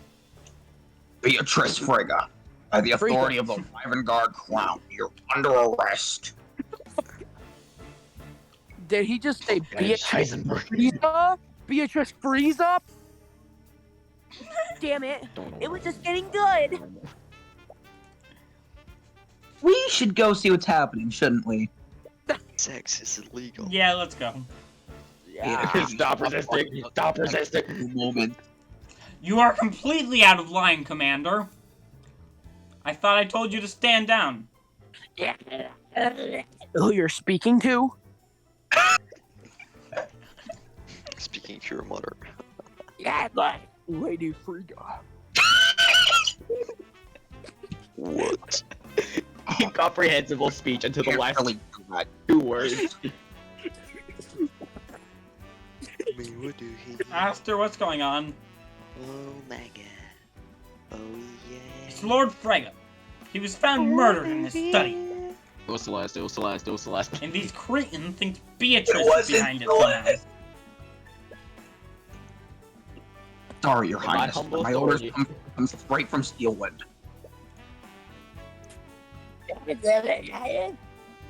Beatrice Frigga, by the Frigga. authority of the Ravengard Crown, you're under arrest. Did he just say That is Beatrice Heisenberg. Frieza? Beatrice Frieza? Damn it. Don't It was worry. just getting good. We should go see what's happening, shouldn't we? Sex is illegal. Yeah, let's go. Stop resisting. Stop resisting. Moment. You are completely out of line, Commander. I thought I told you to stand down. Who you're speaking to? Speaking to your mother. Yeah, but Lady Frigga. What? Incomprehensible speech until the last Really good. 2 words. me, what do he? Aster, what's going on? Oh my god. Oh yeah. It's Lord Frega. He was found murdered in his study. It was Celeste, it was Celeste, it was Celeste. And these cretins think Beatrice is behind it somehow. Sorry, Your My Highness. humble My orders authority. come straight from Steelwind.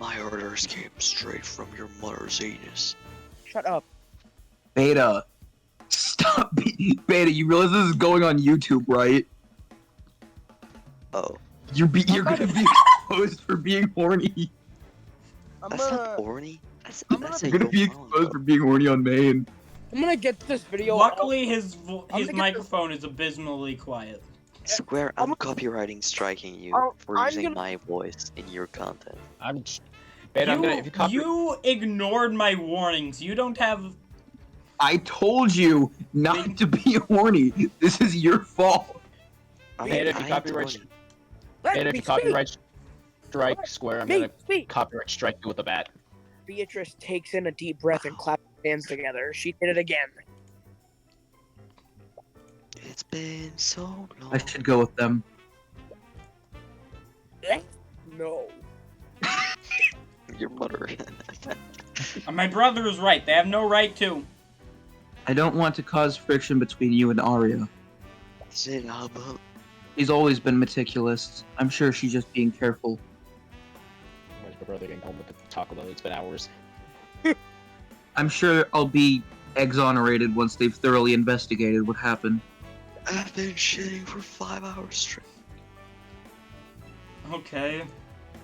My orders came straight from your mother's anus. Shut up. Beta. Stop. Beta, you realize this is going on YouTube, right? Oh, You're gonna be exposed for being horny. I'm that's not gonna, horny. That's I'm that's You're gonna be exposed for being horny on main. I'm gonna get this video. Luckily, his gonna get microphone is abysmally quiet. Square, I'm- I'm copywriting striking you for I'm using gonna- my voice in your content. You ignored my warnings. You don't have. I told you not to be horny. This is your fault. I Beta, if you I copyright, told you. Let Beta, if me you speak. copyright strike Square, I'm gonna Speak. copyright strike you with a bat. Beatrice takes in a deep breath and claps her hands together. She did it again. It's been so long. I should go with them. No. Your mother. My brother is right. They have no right to. I don't want to cause friction between you and Arya. Shit, how about? She's always been meticulous. I'm sure she's just being careful. Where's my brother getting home with the Taco Bell? It's been hours. I'm sure I'll be exonerated once they've thoroughly investigated what happened. I've been shitting for 5 hours straight. Okay.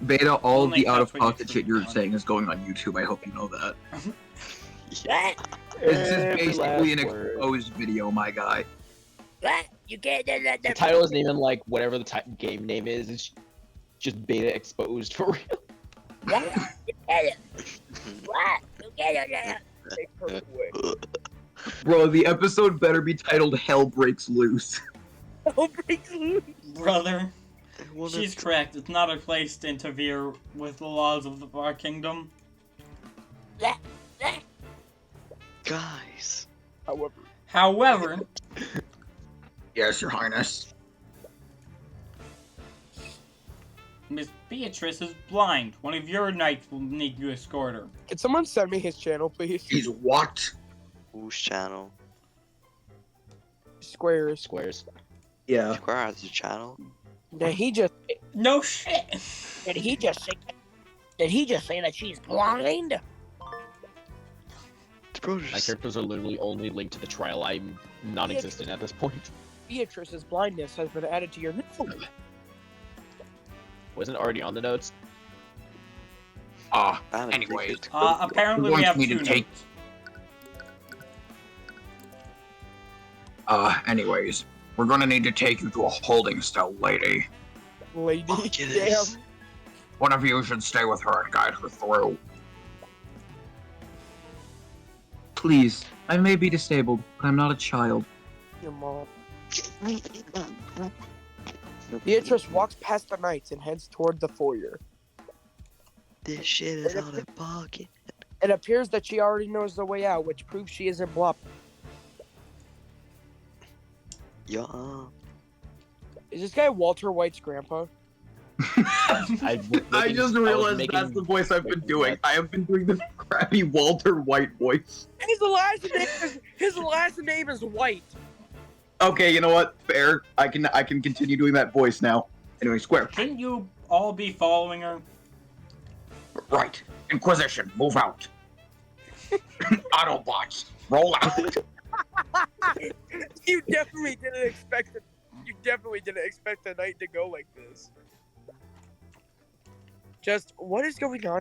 Beta, all of Only the out-of-pocket that's what shit you you're can saying is going on YouTube. I hope you know that. Yeah. This is Every basically an last word. exposed video, my guy. You can't do that. The title isn't even like whatever the game name is. It's just Beta exposed for real. Bro, the episode better be titled Hell Breaks Loose. Brother, I wanna- she's correct. It's not our place to interfere with the laws of our kingdom. Guys. However, Yes, Your Highness. Miss Beatrice is blind. One of your knights will need to escort her. Can someone send me his channel, please? He's what? Whose channel? Squares. Squares. Yeah. Square has a channel? Did he just? No shit. Did he just say? Did he just say that she's blind? Bro, My just... characters are literally only linked to the trial. I'm non-existent at this point. Beatrice's blindness has been added to your. Wasn't it already on the notes? Ah, I haven't anyways. clicked. Apparently we wants have me two to take- notes. Anyways. We're gonna need to take you to a holding cell, lady. Lady, Look at this. damn. One of you should stay with her and guide her through. Please, I may be disabled, but I'm not a child. Your mom. Beatrice walks past the knights and heads toward the foyer. This shit is out of pocket. It appears that she already knows the way out, which proves she isn't bluffing. Yeah. Is this guy Walter White's grandpa? I just realized that's the voice I've been doing. I have been doing the crappy Walter White voice. His last name is White. Okay, you know what? Fair. I can continue doing that voice now. Anyway, Square. Shouldn't you all be following her? Right. Inquisition, move out. Autobots, roll out. You definitely didn't expect it. You definitely didn't expect the night to go like this. Just what is going on?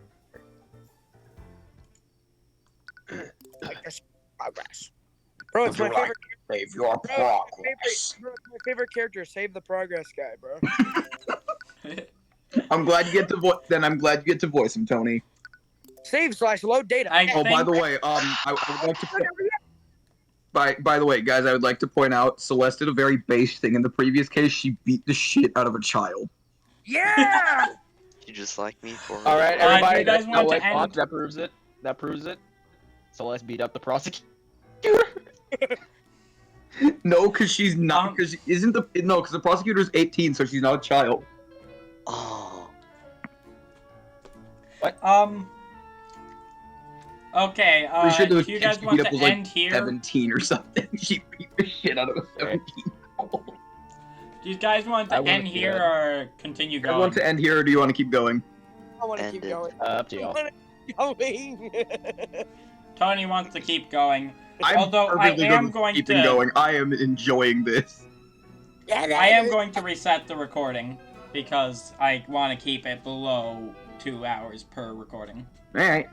Like this progress, bro. It's my favorite. Save your Bro, it's my favorite character. Save the progress guy, bro. I'm glad you get to voice. Then I'm glad you get to voice him, Tony. Save/load data. Oh, by the way, I would like to. By the way, guys, I would like to point out Celeste did a very base thing in the previous case. She beat the shit out of a child. Yeah. You just like me for All right, do you everybody. guys want to that end- proves it. That proves it. Celeste beat up the prosecutor. No, because she's not. Because isn't the no? Because the prosecutor's 18, so she's not a child. Oh. Okay, Pretty sure the do you kid guys she want beat up to was like end here? 17 or something. She beat the shit out of a 17-year-old. Do you guys want to I wanna end see here that. or continue Do going? you want to end here, or do you want to keep going? I want to End keep it. going. Up to y'all. Going. Tony wants to keep going. I'm Although I perfectly good am with going keeping to- going. I am enjoying this. I am going to reset the recording because I want to keep it below 2 hours per recording. All right.